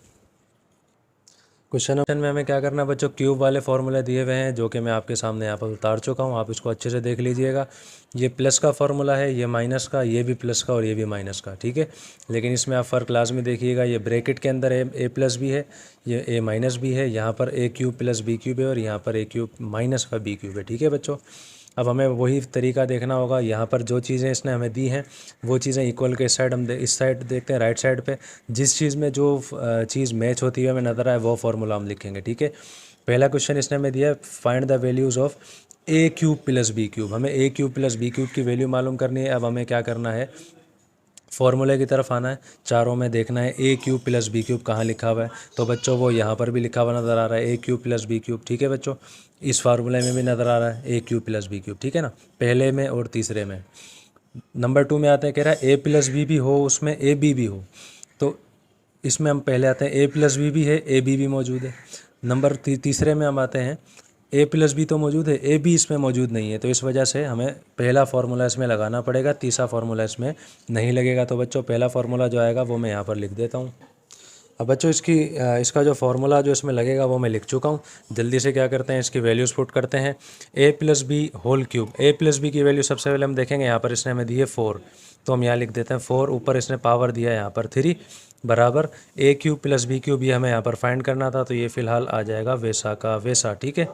क्वेश्चन में हमें क्या करना है बच्चों, क्यूब वाले फार्मूले दिए हुए हैं जो कि मैं आपके सामने यहाँ पर उतार चुका हूँ, आप इसको अच्छे से देख लीजिएगा। ये प्लस का फार्मूला है, ये माइनस का, ये भी प्लस का और ये भी माइनस का, ठीक है। लेकिन इसमें आप फ़र्क लाजमी देखिएगा, ये ब्रैकेट के अंदर ए प्लस भी है, ये ए माइनस भी है, यहाँ पर ए क्यूब प्लस बी क्यूब है और यहाँ पर ए क्यूब माइनस का बी क्यूब है, ठीक है बच्चों। अब हमें वही तरीका देखना होगा, यहाँ पर जो चीज़ें इसने हमें दी हैं वो चीज़ें इक्वल के इस साइड हम इस साइड देखते हैं, राइट साइड पे जिस चीज़ में जो चीज़ मैच होती है हमें नज़र आए वो फार्मूला हम लिखेंगे, ठीक है। पहला क्वेश्चन इसने हमें दिया है, find the values of A cube plus B cube. हमें A cube plus B cube की वैल्यू मालूम करनी है। अब हमें क्या करना है, फॉर्मूले की तरफ आना है, चारों में देखना है a cube plus B cube कहाँ लिखा हुआ है। तो बच्चों वो यहाँ पर भी लिखा हुआ नज़र आ रहा है, a cube plus B cube, ठीक है बच्चों। इस फार्मूले में भी नज़र आ रहा है a cube plus B cube, ठीक है ना, पहले में और तीसरे में। नंबर 2 में आते हैं, कह रहा है ए प्लस बी भी हो, उसमें ए बी भी हो। तो इसमें हम पहले आते हैं, ए प्लस बी भी है, ए बी भी मौजूद है। नंबर तीसरे में हम आते हैं, ए प्लस बी तो मौजूद है, ए बी इसमें मौजूद नहीं है, तो इस वजह से हमें पहला फार्मूला इसमें लगाना पड़ेगा, तीसरा फार्मूला इसमें नहीं लगेगा। तो बच्चों पहला फार्मूला जो आएगा वो मैं यहाँ पर लिख देता हूँ। अब बच्चों इसका जो फार्मूला जो इसमें लगेगा वो मैं लिख चुका हूँ। जल्दी से क्या करते हैं, इसकी वैल्यूज़ पुट करते हैं। A plus B whole cube, A plus B की वैल्यू सबसे पहले हम देखेंगे, यहाँ पर इसने हमें दी है 4, तो हम यहाँ लिख देते हैं 4, ऊपर इसने पावर दिया है यहाँ पर 3, बराबर ए क्यूब प्लस बी क्यूब, ये हमें यहाँ पर फाइंड करना था, तो ये फ़िलहाल आ जाएगा वैसा का वैसा, ठीक है।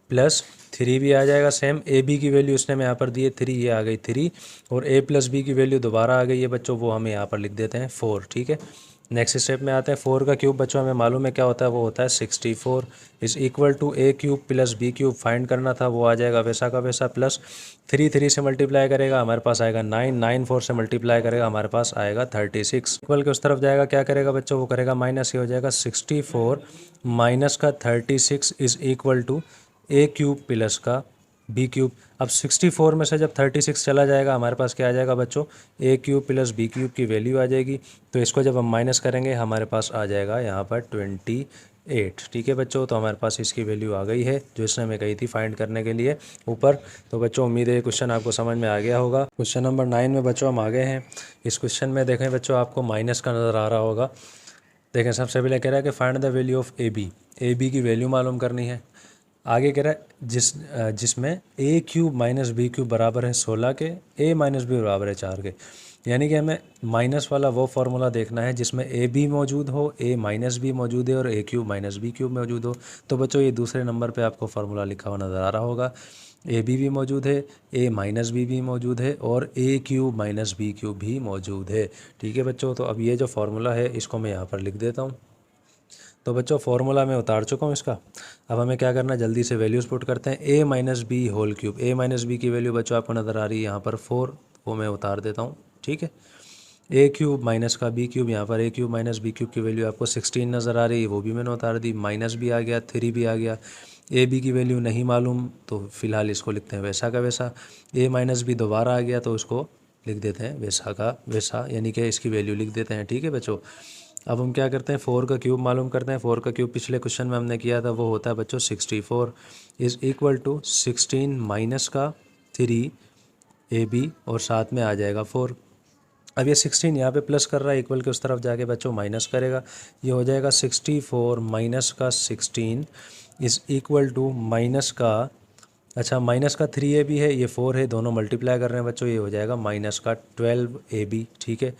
प्लस 3 भी आ जाएगा सेम, ए बी की वैल्यू इसने हमें यहाँ पर दी है 3, ये आ गई 3, और ए प्लस बी की वैल्यू दोबारा आ गई है बच्चों, वो हमें यहाँ पर लिख देते हैं 4, ठीक है। नेक्स्ट स्टेप में आते हैं, 4 का क्यूब बच्चों हमें मालूम है क्या होता है, वो होता है 64 is equal to A cube plus B cube, find करना था, वो आ जाएगा वैसा का वैसा, प्लस 3 से मल्टीप्लाई करेगा हमारे पास आएगा 9, 4 से मल्टीप्लाई करेगा हमारे पास आएगा 36, इक्वल के उस तरफ जाएगा, क्या करेगा बच्चों, वो करेगा माइनस, ये हो जाएगा 64 माइनस का 36 is equal to A cube plus का बी क्यूब। अब 64 में से जब 36 चला जाएगा हमारे पास क्या आ जाएगा बच्चों, ए क्यूब प्लस बी क्यूब की वैल्यू आ जाएगी। तो इसको जब हम माइनस करेंगे हमारे पास आ जाएगा यहाँ पर 28, ठीक है बच्चों। तो हमारे पास इसकी वैल्यू आ गई है जो इसने हमें कही थी फाइंड करने के लिए ऊपर। तो बच्चों उम्मीद है क्वेश्चन आपको समझ में आ गया होगा। क्वेश्चन नंबर 9 में बच्चों हम आ गए हैं। इस क्वेश्चन में देखें बच्चों, आपको माइनस का नज़र आ रहा होगा। देखें सबसे पहले कह रहा है कि find the value of a b की वैल्यू मालूम करनी है। आगे कह रहा है जिसमें a cube minus b cube बराबर है 16 के, ए माइनस बी बराबर है 4 के। यानी कि हमें माइनस वाला वो फार्मूला देखना है जिसमें ए बी मौजूद हो, ए माइनस बी मौजूद है और ए क्यूब माइनस बी क्यूब मौजूद हो। तो बच्चों ये दूसरे नंबर पे आपको फार्मूला लिखा हुआ नज़र आ रहा होगा, ए बी भी मौजूद है, ए माइनस बी भी मौजूद है और ए क्यूब माइनस बी क्यूब भी मौजूद है, ठीक है बच्चों। तो अब ये जो फार्मूला है इसको मैं यहाँ पर लिख देता हूँ। तो बच्चों फार्मूला मैं उतार चुका हूँ इसका। अब हमें क्या करना है, जल्दी से वैल्यूज़ पुट करते हैं। ए माइनस बी होल क्यूब, ए माइनस बी की वैल्यू बच्चों आपको नज़र आ रही है यहाँ पर 4, वो मैं उतार देता हूँ, ठीक है। ए क्यूब माइनस का बी क्यूब, यहाँ पर ए क्यूब माइनस बी क्यूब की वैल्यू आपको 16 नज़र आ रही है, वो भी मैंने उतार दी। माइनस भी आ गया, 3 भी आ गया। ए बी की वैल्यू नहीं मालूम तो फ़िलहाल इसको लिखते हैं वैसा का वैसा। ए माइनस बी दोबारा आ गया तो उसको लिख देते हैं वैसा का वैसा, यानी कि इसकी वैल्यू लिख देते हैं, ठीक है बच्चों। अब हम क्या करते हैं, 4 का क्यूब मालूम करते हैं। 4 का क्यूब पिछले क्वेश्चन में हमने किया था, वो होता है बच्चों 64 इज़ इक्वल टू 16 माइनस का 3 ए बी और साथ में आ जाएगा 4। अब ये 16 यहाँ पे प्लस कर रहा है, इक्वल के उस तरफ जाके बच्चों माइनस करेगा, ये हो जाएगा 64 माइनस का 16 इज़ इक्वल टू माइनस का, अच्छा माइनस का 3 ए बी है, ये 4 है, दोनों मल्टीप्लाई कर रहे हैं बच्चों, ये हो जाएगा माइनस का 12 ए बी, ठीक है।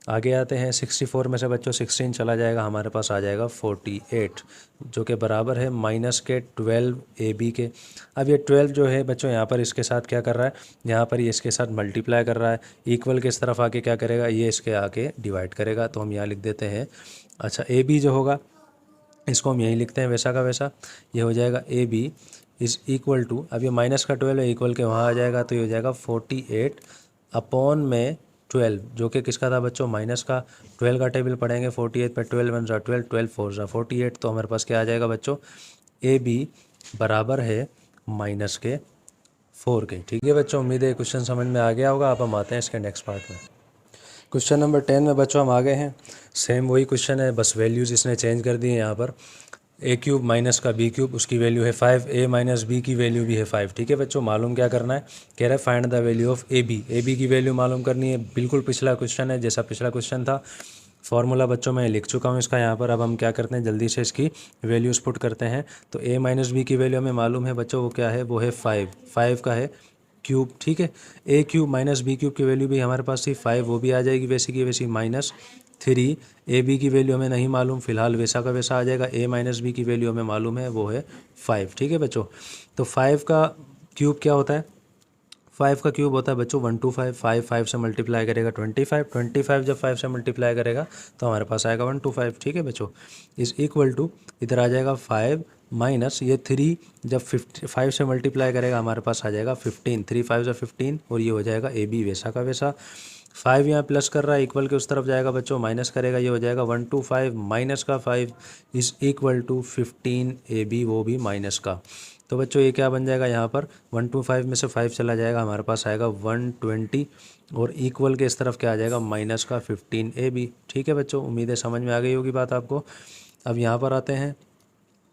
आगे आते हैं, 64 में से बच्चों 16 चला जाएगा, हमारे पास आ जाएगा 48, जो कि बराबर है माइनस के 12 ए बी के। अब ये 12 जो है बच्चों यहाँ पर इसके साथ क्या कर रहा है, यहाँ पर ये इसके साथ मल्टीप्लाई कर रहा है, इक्वल के इस तरफ आके क्या करेगा, ये इसके आके डिवाइड करेगा। तो हम यहाँ लिख देते हैं, अच्छा ए बी जो होगा इसको हम यही लिखते हैं वैसा का वैसा। ये हो जाएगा ए बी इज़ इक्वल टू, अब ये माइनस का 12 है, इक्वल के वहाँ आ जाएगा, तो ये हो जाएगा 48 अपॉन में 12, जो कि किसका था बच्चों, माइनस का। 12 का टेबल पढ़ेंगे, 48 पे 12 वन ज़ा 12, 12 4 ज़ा 48, तो हमारे पास क्या आ जाएगा बच्चों, ए बी बराबर है माइनस के 4 के। ठीक है बच्चों, उम्मीद है क्वेश्चन समझ में आ गया होगा। अब हम आते हैं इसके नेक्स्ट पार्ट में। क्वेश्चन नंबर 10 में बच्चों हम आ गए हैं। सेम वही क्वेश्चन है, बस वैल्यूज़ इसने चेंज कर दी है। यहाँ पर ए क्यूब माइनस का बी क्यूब, उसकी वैल्यू है 5, ए माइनस बी की वैल्यू भी है 5। ठीक है बच्चों, मालूम क्या करना है, कह रहा है find the value of a B. A b की वैल्यू मालूम करनी है, बिल्कुल पिछला क्वेश्चन है जैसा पिछला क्वेश्चन था। फार्मूला बच्चों मैं लिख चुका हूँ इसका यहाँ पर। अब हम क्या करते हैं, जल्दी से इसकी वैल्यूज़ पुट करते हैं। तो ए माइनस बी की वैल्यू हमें मालूम है बच्चों, वो क्या है, वो है 5, 5 का है क्यूब। ठीक है, a cube minus b cube की वैल्यू भी हमारे पास थी 5, वो भी आ जाएगी वैसी की वैसी, माइनस 3। ए बी की वैल्यू हमें नहीं मालूम, फिलहाल वैसा का वैसा आ जाएगा। ए माइनस बी की वैल्यू हमें मालूम है, वो है 5। ठीक है बच्चों, तो 5 का क्यूब क्या होता है, 5 का क्यूब होता है बच्चों 125। 5 5 से मल्टीप्लाई करेगा 25, 25 जब 5 से मल्टीप्लाई करेगा तो हमारे पास आएगा 125। ठीक है बच्चों, इज़ इक्वल टू, इधर आ जाएगा 5 माइनस ये 3, जब 5 से मल्टीप्लाई करेगा हमारे पास आ जाएगा 15, 3 5 से 15, और ये हो जाएगा ए बी वैसा का वैसा। 5 यहाँ प्लस कर रहा है, इक्वल के उस तरफ जाएगा बच्चों, माइनस करेगा, ये हो जाएगा 125 माइनस का 5 is equal to 15 a b, वो भी माइनस का। तो बच्चों ये क्या बन जाएगा, यहाँ पर 125 में से 5 चला जाएगा, हमारे पास आएगा 120, और इक्वल के इस तरफ क्या आ जाएगा, माइनस का 15 ए बी। ठीक है बच्चों, उम्मीद है समझ में आ गई होगी बात आपको। अब यहाँ पर आते हैं,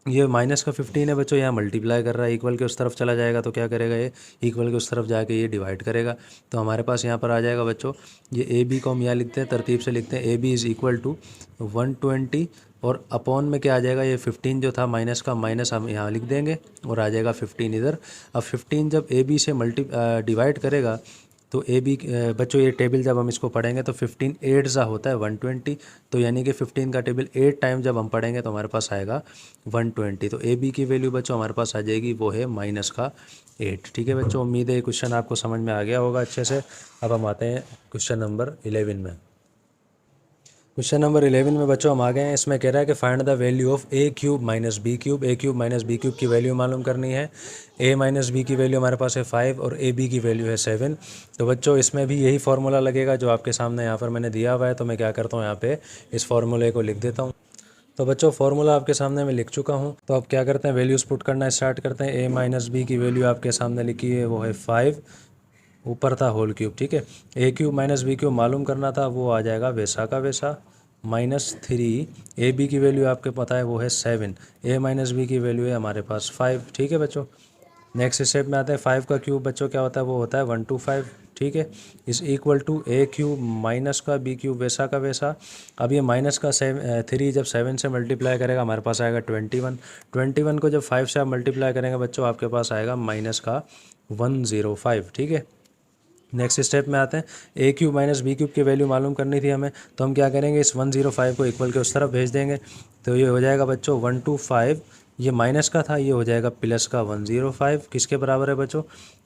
ये माइनस का 15 है बच्चों, यहाँ मल्टीप्लाई कर रहा है, इक्वल के उस तरफ चला जाएगा तो क्या करेगा, ये इक्वल के उस तरफ जाके ये डिवाइड करेगा। तो हमारे पास यहाँ पर आ जाएगा बच्चों, ये ए बी को हम यहाँ लिखते हैं, तरतीब से लिखते हैं, a b is equal to 120, और अपॉन में क्या आ जाएगा, ये 15 जो था माइनस का, माइनस हम यहाँ लिख देंगे, और आ जाएगा 15 इधर। अब 15 जब ए बी से डिवाइड करेगा तो ए बी बच्चों, ये टेबल जब हम इसको पढ़ेंगे तो 15 8 ज़ा होता है 120, तो यानी कि 15 का टेबल 8 टाइम जब हम पढ़ेंगे तो हमारे पास आएगा 120। तो ए बी की वैल्यू बच्चों हमारे पास आ जाएगी, वो है माइनस का 8। ठीक है बच्चों, उम्मीद है ये क्वेश्चन आपको समझ में आ गया होगा अच्छे से। अब हम आते हैं क्वेश्चन नंबर 11 में। क्वेश्चन नंबर 11 में बच्चों हम आ गए हैं। इसमें कह रहा है कि find the value of A cube minus b cube. A cube minus b cube की वैल्यू मालूम करनी है। ए माइनस बी की वैल्यू हमारे पास है 5, और ए बी की वैल्यू है 7। तो बच्चों इसमें भी यही फार्मूला लगेगा जो आपके सामने यहाँ पर मैंने दिया हुआ है। तो मैं क्या करता हूँ, यहाँ पे इस फार्मूले को लिख देता हूँ। तो बच्चों फार्मूला आपके सामने मैं लिख चुका हूँ। तो अब क्या करते हैं, वैल्यूज़ पुट करना स्टार्ट करते हैं। ए माइनस बी की वैल्यू आपके सामने लिखी है, वो है 5, ऊपर था होल क्यूब। ठीक है, a cube minus b cube मालूम करना था, वो आ जाएगा वैसा का वैसा, -3। ए बी की वैल्यू आपके पता है वो है 7, ए माइनस बी की वैल्यू है हमारे पास 5। ठीक है बच्चों, नेक्स्ट स्टेप में आते हैं। 5 का क्यूब बच्चों क्या होता है, वो होता है 125। ठीक है, is equal to A cube minus का बी क्यूब वैसा का वैसा। अब ये माइनस का 3 जब 7 से मल्टीप्लाई करेगा हमारे पास आएगा 21। 21 को जब 5 से आप मल्टीप्लाई करेंगे बच्चों, आपके पास आएगा माइनस का 105। ठीक है, नेक्स्ट स्टेप में आते हैं। ए क्यूब माइनस बी क्यूब की वैल्यू मालूम करनी थी हमें, तो हम क्या करेंगे, इस 105 को इक्वल के उस तरफ भेज देंगे। तो ये हो जाएगा बच्चों 125, ये माइनस का था, ये हो जाएगा प्लस का 105। किसके बराबर है बच्चों,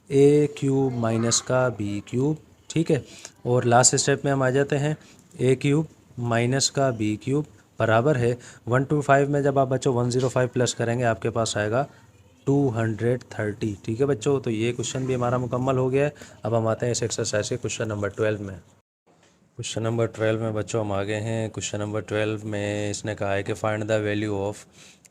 ए क्यूब माइनस का बी क्यूब। ठीक है, और लास्ट स्टेप में हम आ जाते हैं, ए क्यूब माइनस का बी क्यूब बराबर है 125 में जब आप बच्चों 105 प्लस करेंगे आपके पास आएगा 230। ठीक है बच्चों, तो ये क्वेश्चन भी हमारा मुकम्मल हो गया है। अब हम आते हैं इस एक्सरसाइज के क्वेश्चन नंबर 12 में। क्वेश्चन नंबर 12 में बच्चों हम आ गए हैं। क्वेश्चन नंबर 12 में इसने कहा है कि find the value of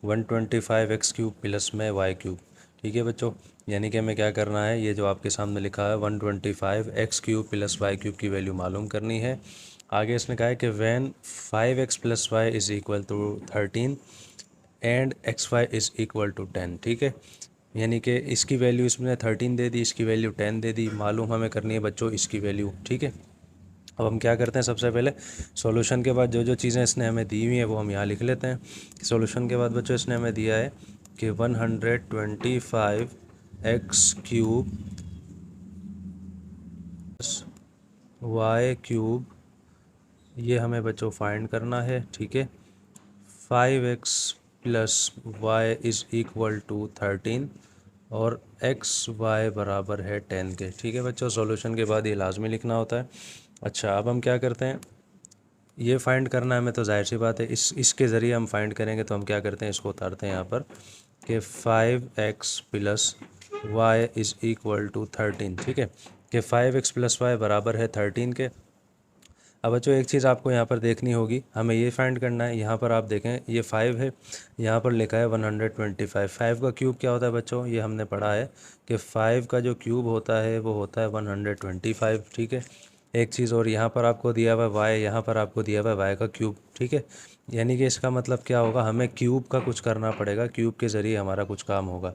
125x cube plus में वाई क्यूब। ठीक है बच्चों, यानी कि हमें क्या करना है, ये जो आपके सामने लिखा है 125x cube plus y cube की वैल्यू मालूम करनी है। आगे इसने कहा है कि when 5x plus y is equal to 13 and x y is equal to 10। ठीक है, यानी कि इसकी वैल्यू इसमें 13 दे दी, इसकी वैल्यू 10 दे दी, मालूम हमें करनी है बच्चों इसकी वैल्यू। ठीक है, अब हम क्या करते हैं, सबसे पहले सॉल्यूशन के बाद जो जो चीज़ें इसने हमें दी हुई हैं वो हम यहाँ लिख लेते हैं। सॉल्यूशन के बाद बच्चों इसने हमें दिया है कि 125x क्यूब वाई क्यूब, ये हमें बच्चों फाइंड करना है। ठीक है, 5x plus y is equal to 13 और एक्स वाई बराबर है 10 के। ठीक है बच्चों, सॉल्यूशन के बाद ये लाजमी लिखना होता है। अच्छा, अब हम क्या करते हैं, ये फाइंड करना है हमें, तो जाहिर सी बात है इसके ज़रिए हम फाइंड करेंगे। तो हम क्या करते हैं, इसको उतारते हैं यहाँ पर कि 5x plus y is equal to 13। ठीक है, कि 5x प्लस वाई बराबर है 13 के। अब बच्चों एक चीज़ आपको यहाँ पर देखनी होगी, हमें ये फाइंड करना है। यहाँ पर आप देखें ये 5 है, यहाँ पर लिखा है 125। 5 का क्यूब क्या होता है बच्चों, ये हमने पढ़ा है कि 5 का जो क्यूब होता है वो होता है 125। ठीक है, एक चीज़ और यहाँ पर आपको दिया हुआ है वाई, यहाँ पर आपको दिया हुआ है वाई का क्यूब। ठीक है, यानी कि इसका मतलब क्या होगा, हमें क्यूब का कुछ करना पड़ेगा, क्यूब के ज़रिए हमारा कुछ काम होगा।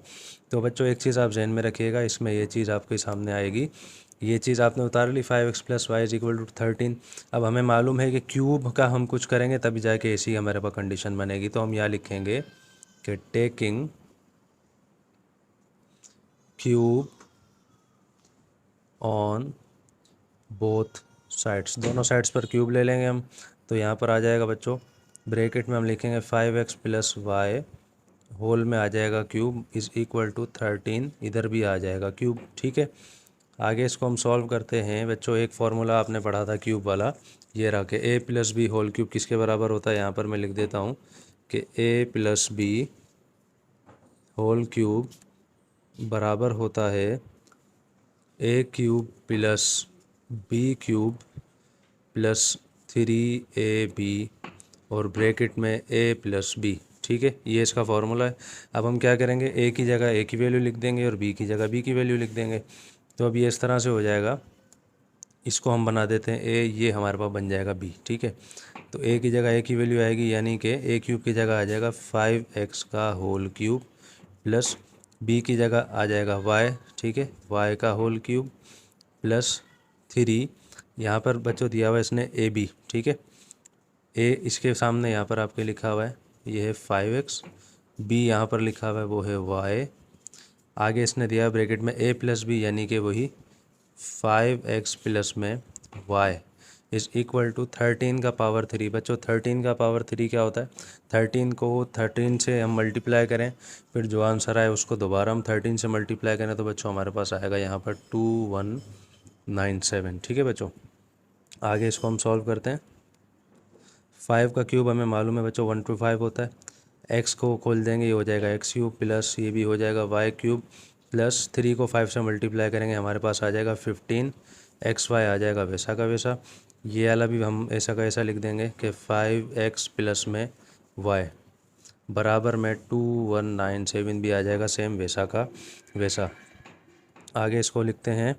तो बच्चों एक चीज़ आप जहन में रखिएगा, इसमें ये चीज़ आपके सामने आएगी। ये चीज़ आपने उतार ली 5x plus y is equal to 13। अब हमें मालूम है कि क्यूब का हम कुछ करेंगे तभी जाके ऐसी हमारे पास कंडीशन बनेगी। तो हम यहाँ लिखेंगे कि taking cube on both sides, दोनों साइड्स पर क्यूब ले लेंगे हम। तो यहाँ पर आ जाएगा बच्चों, ब्रैकेट में हम लिखेंगे 5x प्लस वाई, होल में आ जाएगा क्यूब इज़ इक्वल टू 13, इधर भी आ जाएगा क्यूब। ठीक है, आगे इसको हम सॉल्व करते हैं बच्चों। एक फार्मूला आपने पढ़ा था क्यूब वाला, ये रहा कि a plus B whole cube किसके बराबर होता है। यहाँ पर मैं लिख देता हूँ कि a plus B whole cube बराबर होता है a cube plus B cube plus 3ab और ब्रैकेट में a प्लस बी। ठीक है, ये इसका फार्मूला है। अब हम क्या करेंगे, a की जगह a की वैल्यू लिख देंगे और b की जगह b की वैल्यू लिख देंगे। तो अब ये इस तरह से हो जाएगा, इसको हम बना देते हैं a, ये हमारे पास बन जाएगा b। ठीक है, तो a की जगह a की वैल्यू आएगी, यानी कि a क्यूब की जगह आ जाएगा 5x का होल क्यूब प्लस b की जगह आ जाएगा y। ठीक है, y का होल क्यूब प्लस 3, यहाँ पर बच्चों दिया हुआ है इसने ab। ठीक है, a इसके सामने यहाँ पर आपके लिखा हुआ है, ये है 5x, b यहाँ पर लिखा हुआ है वो है y, आगे इसने दिया है ब्रैकेट में a प्लस बी, यानी कि वही 5x प्लस में y इज़ इक्वल टू 13 का पावर 3। बच्चों 13 का पावर 3 क्या होता है, 13 को 13 से हम मल्टीप्लाई करें, फिर जो आंसर आए उसको दोबारा हम 13 से मल्टीप्लाई करें, तो बच्चों हमारे पास आएगा यहाँ पर 2197। ठीक है बच्चों, आगे इसको हम सॉल्व करते हैं। 5 का क्यूब हमें मालूम है बच्चों 125 होता है, x को खोल देंगे ये हो जाएगा x क्यूब प्लस ये भी हो जाएगा y क्यूब प्लस 3 को 5 से मल्टीप्लाई करेंगे हमारे पास आ जाएगा 15, xy आ जाएगा वैसा का वैसा। ये वाला भी हम ऐसा का ऐसा लिख देंगे कि 5x प्लस में y बराबर में 2197 भी आ जाएगा सेम वैसा का वैसा। आगे इसको लिखते हैं,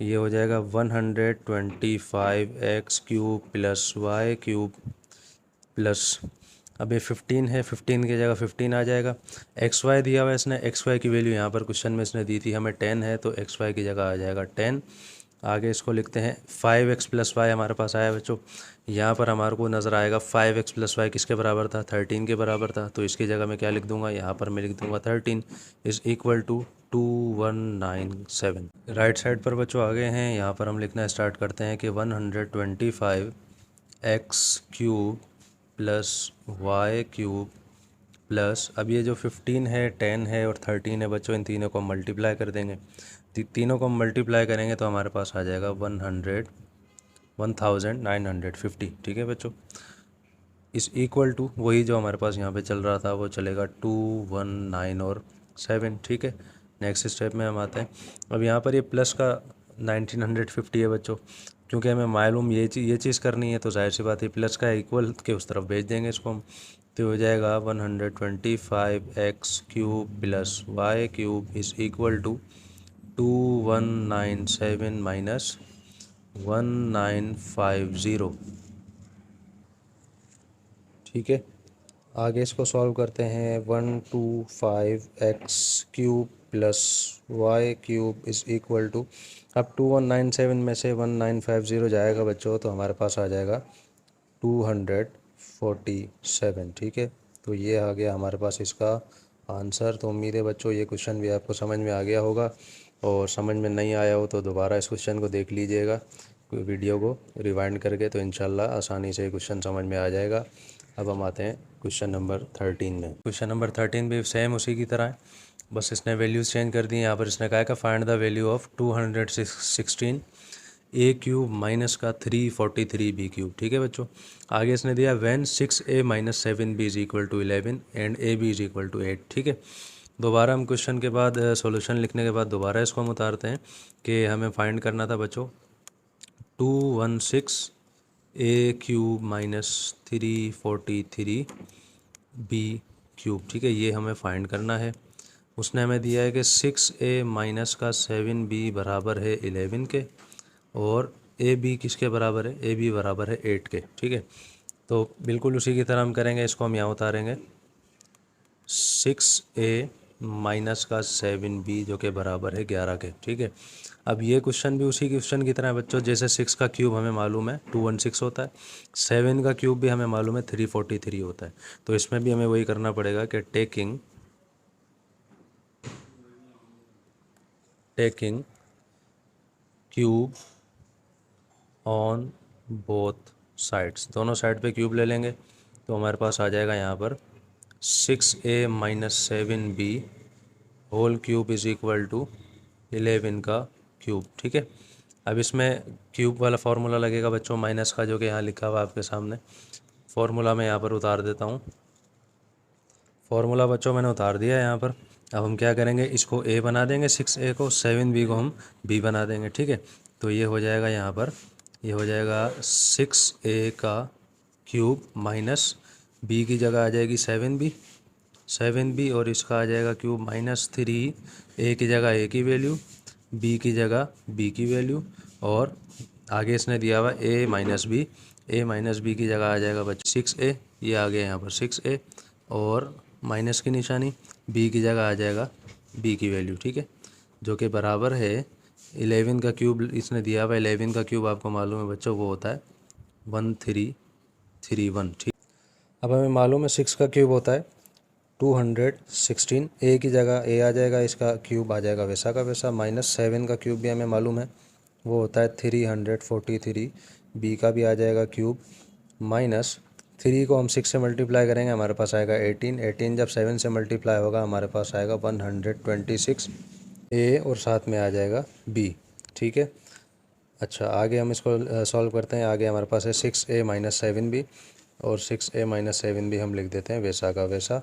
ये हो जाएगा 125x cube plus y cube plus, अब ये 15 है, 15 की जगह 15 आ जाएगा। एक्स वाई दिया हुआ है इसने, एक्स वाई की वैल्यू यहाँ पर क्वेश्चन में इसने दी थी हमें 10 है, तो एक्स वाई की जगह आ जाएगा 10। आगे इसको लिखते हैं 5x प्लस वाई हमारे पास आया बच्चों, यहाँ पर हमारे को नज़र आएगा 5x प्लस वाई किसके बराबर था, 13 के बराबर था। तो इसकी जगह मैं क्या लिख दूंगा, यहाँ पर मैं लिख दूंगा 13 is equal to 2197। Right side पर बच्चों आ गए हैं, यहाँ पर हम लिखना स्टार्ट करते हैं कि 125x cube plus y cube plus, अब ये जो 15 है 10 है और 13 है बच्चों, इन तीनों को हम मल्टीप्लाई कर देंगे। तीनों को हम मल्टीप्लाई करेंगे तो हमारे पास आ जाएगा 1950। ठीक है बच्चों, इस इक्वल टू वही जो हमारे पास यहाँ पे चल रहा था वो चलेगा 219 और 7। ठीक है, नेक्स्ट स्टेप में हम आते हैं। अब यहाँ पर ये प्लस का 1950 है बच्चों, क्योंकि हमें मालूम ये चीज़ करनी है, तो जाहिर सी बात है प्लस का इक्वल के उस तरफ भेज देंगे इसको हम। तो हो जाएगा 125x cube plus y cube is equal to 2197 minus 1950। ठीक है, आगे इसको सॉल्व करते हैं। 125x cube plus y cube is equal to, अब 2197 में से 1950 जाएगा बच्चों, तो हमारे पास आ जाएगा 247। ठीक है, तो ये आ गया हमारे पास इसका आंसर। तो उम्मीद है बच्चों ये क्वेश्चन भी आपको समझ में आ गया होगा, और समझ में नहीं आया हो तो दोबारा इस क्वेश्चन को देख लीजिएगा वीडियो को रिवाइंड करके, तो इंशाल्लाह आसानी से क्वेश्चन समझ में आ जाएगा। अब हम आते हैं क्वेश्चन नंबर 13 में। क्वेश्चन नंबर 13 भी सेम उसी की तरह है, बस इसने वैल्यूज़ चेंज कर दी। यहाँ पर इसने कहा कि find the value of 216 a cube minus का 343 बी क्यूब। ठीक है बच्चों, आगे इसने दिया when 6a minus 7b is equal to 11 and A b is equal to 8। ठीक है, दोबारा हम क्वेश्चन के बाद सॉल्यूशन लिखने के बाद दोबारा इसको हम उतारते हैं कि हमें फाइंड करना था बच्चों 216 a cube minus 343 b cube. ठीक है, ये हमें फाइंड करना है। उसने हमें दिया है कि 6a माइनस का 7b बराबर है 11 के, और ए बी किसके बराबर है, ए बी बराबर है 8 के। ठीक है, तो बिल्कुल उसी की तरह हम करेंगे, इसको हम यहाँ उतारेंगे 6a माइनस का 7b जो कि बराबर है 11 के। ठीक है, अब ये क्वेश्चन भी उसी क्वेश्चन की तरह है बच्चों, जैसे 6 का क्यूब हमें मालूम है 216 होता है, 7 का क्यूब भी हमें मालूम है 343 होता है। तो इसमें भी हमें वही करना पड़ेगा कि taking cube on both sides, दोनों साइड पे क्यूब ले लेंगे तो हमारे पास आ जाएगा यहाँ पर 6a minus 7b whole cube is equal to 11 का क्यूब। ठीक है, अब इसमें क्यूब वाला फार्मूला लगेगा बच्चों माइनस का, जो कि यहाँ लिखा हुआ आपके सामने। फार्मूला मैं यहाँ पर उतार देता हूँ। फार्मूला बच्चों मैंने उतार दिया है यहाँ पर। अब हम क्या करेंगे, इसको a बना देंगे 6a को, 7b को हम b बना देंगे। ठीक है, तो ये हो जाएगा यहाँ पर, ये हो जाएगा 6a का क्यूब माइनस b की जगह आ जाएगी 7b, और इसका आ जाएगा क्यूब माइनस 3, a की जगह a की वैल्यू, b की जगह b की वैल्यू, और आगे इसने दिया हुआ a माइनस b की जगह आ जाएगा बच्चे 6a, ये आ गया यहाँ पर 6a, और माइनस की निशानी, b की जगह आ जाएगा b की वैल्यू। ठीक है, जो कि बराबर है 11 का क्यूब इसने दिया हुआ, 11 का क्यूब आपको मालूम है बच्चों वो होता है 1331। ठीक, अब हमें मालूम है 6 का क्यूब होता है 216, ए की जगह ए आ जाएगा, इसका क्यूब आ जाएगा वैसा का वैसा, माइनस 7 का क्यूब भी हमें मालूम है वो होता है 343, बी का भी आ जाएगा क्यूब, माइनस 3 को हम 6 से मल्टीप्लाई करेंगे हमारे पास आएगा 18 जब 7 से मल्टीप्लाई होगा हमारे पास आएगा 126 ए, और साथ में आ जाएगा बी। ठीक है, अच्छा आगे हम इसको सॉल्व करते हैं। आगे हमारे पास है 6a माइनस 7b, और 6a माइनस 7b हम लिख देते हैं वैसा का वैसा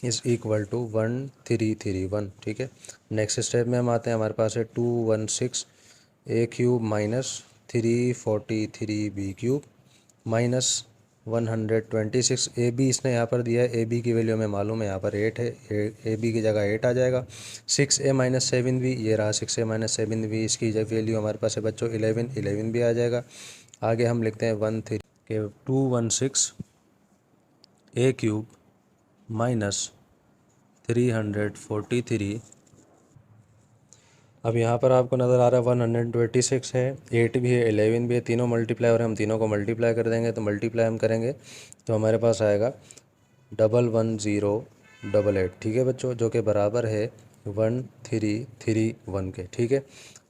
इज़ इक्वल टू 1331। ठीक है, नेक्स्ट स्टेप में हम आते हैं, हमारे पास है 216 a cube minus 343 b cube minus 126 a b इसने यहाँ पर दिया है, ए बी की वैल्यू हमें मालूम है यहाँ पर 8 है, ए बी की जगह 8 आ जाएगा। 6a माइनस 7b, ये रहा 6a माइनस 7b, इसकी वैल्यू हमारे पास है बच्चों 11 भी आ जाएगा। आगे हम लिखते हैं 216 ए क्यूब माइनस 343। अब यहाँ पर आपको नज़र आ रहा है 126 है, 8 भी है, 11 भी है, तीनों मल्टीप्लाई, और हम तीनों को मल्टीप्लाई कर देंगे, तो मल्टीप्लाई हम करेंगे तो हमारे पास आएगा 11088। ठीक है बच्चों, जो कि बराबर है 1331 के। ठीक है,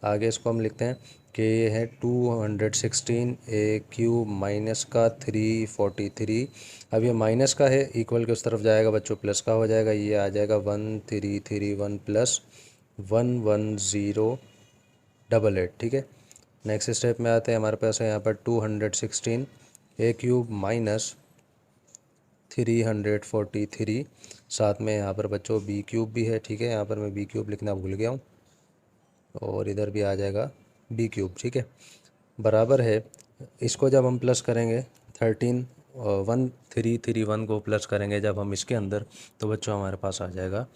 आगे इसको हम लिखते हैं कि ये है 216 ए क्यूब माइनस का 343। अब ये माइनस का है, इक्वल के उस तरफ जाएगा बच्चों, प्लस का हो जाएगा, ये आ जाएगा 1331 प्लस 11088। ठीक है, नेक्स्ट स्टेप में आते हैं, हमारे पास है यहाँ पर 216 ए क्यूब माइनस 343, साथ में यहाँ पर बच्चों बी क्यूब भी है। ठीक है, यहाँ पर मैं बी क्यूब लिखना भूल गया हूँ, और इधर भी आ जाएगा बी क्यूब। ठीक है, बराबर है, इसको जब हम प्लस करेंगे 1331 को प्लस करेंगे जब हम इसके अंदर, तो बच्चों हमारे पास आ जाएगा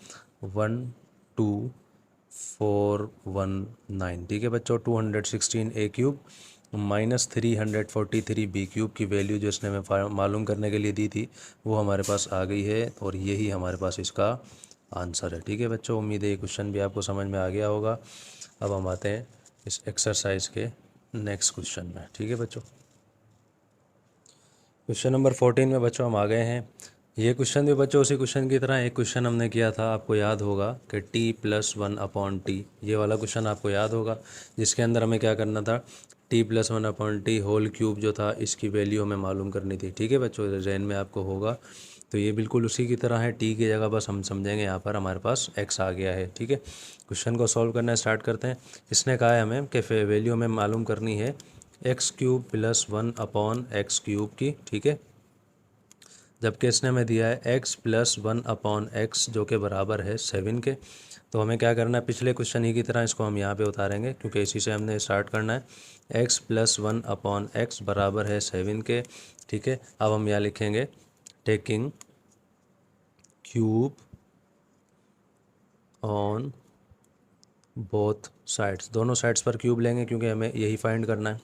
12419। ठीक है बच्चों, 216 a cube minus 343 b cube की वैल्यू जो इसने हमें मालूम करने के लिए दी थी वो हमारे पास आ गई है, और यही हमारे पास इसका आंसर है। ठीक है बच्चों, उम्मीद है ये क्वेश्चन भी आपको समझ में आ गया होगा। अब हम आते हैं इस एक्सरसाइज के नेक्स्ट क्वेश्चन में। ठीक है बच्चों, क्वेश्चन नंबर 14 में बच्चों हम आ गए हैं। ये क्वेश्चन भी बच्चों उसी क्वेश्चन की तरह एक क्वेश्चन हमने किया था, आपको याद होगा कि t+1/t, ये वाला क्वेश्चन आपको याद होगा, जिसके अंदर हमें क्या करना था, t+1/t होल क्यूब जो था इसकी वैल्यू हमें मालूम करनी थी। ठीक है बच्चों, जहन में आपको होगा तो ये बिल्कुल उसी की तरह है, टी की जगह बस हम समझेंगे यहाँ पर हमारे पास एक्स आ गया है। ठीक है, क्वेश्चन को सॉल्व करना स्टार्ट करते हैं। इसने कहा है हमें कि वैल्यू हमें मालूम करनी है एक्स क्यूब प्लस 1/x³ की। ठीक है, जबकि इसने हमें दिया है x प्लस 1/x जो के बराबर है 7 के। तो हमें क्या करना है, पिछले क्वेश्चन ही की तरह इसको हम यहाँ पे उतारेंगे क्योंकि इसी से हमने स्टार्ट करना है। x प्लस 1/x बराबर है 7 के। ठीक है, अब हम यहाँ लिखेंगे taking cube on both sides, दोनों साइड्स पर क्यूब लेंगे क्योंकि हमें यही फाइंड करना है।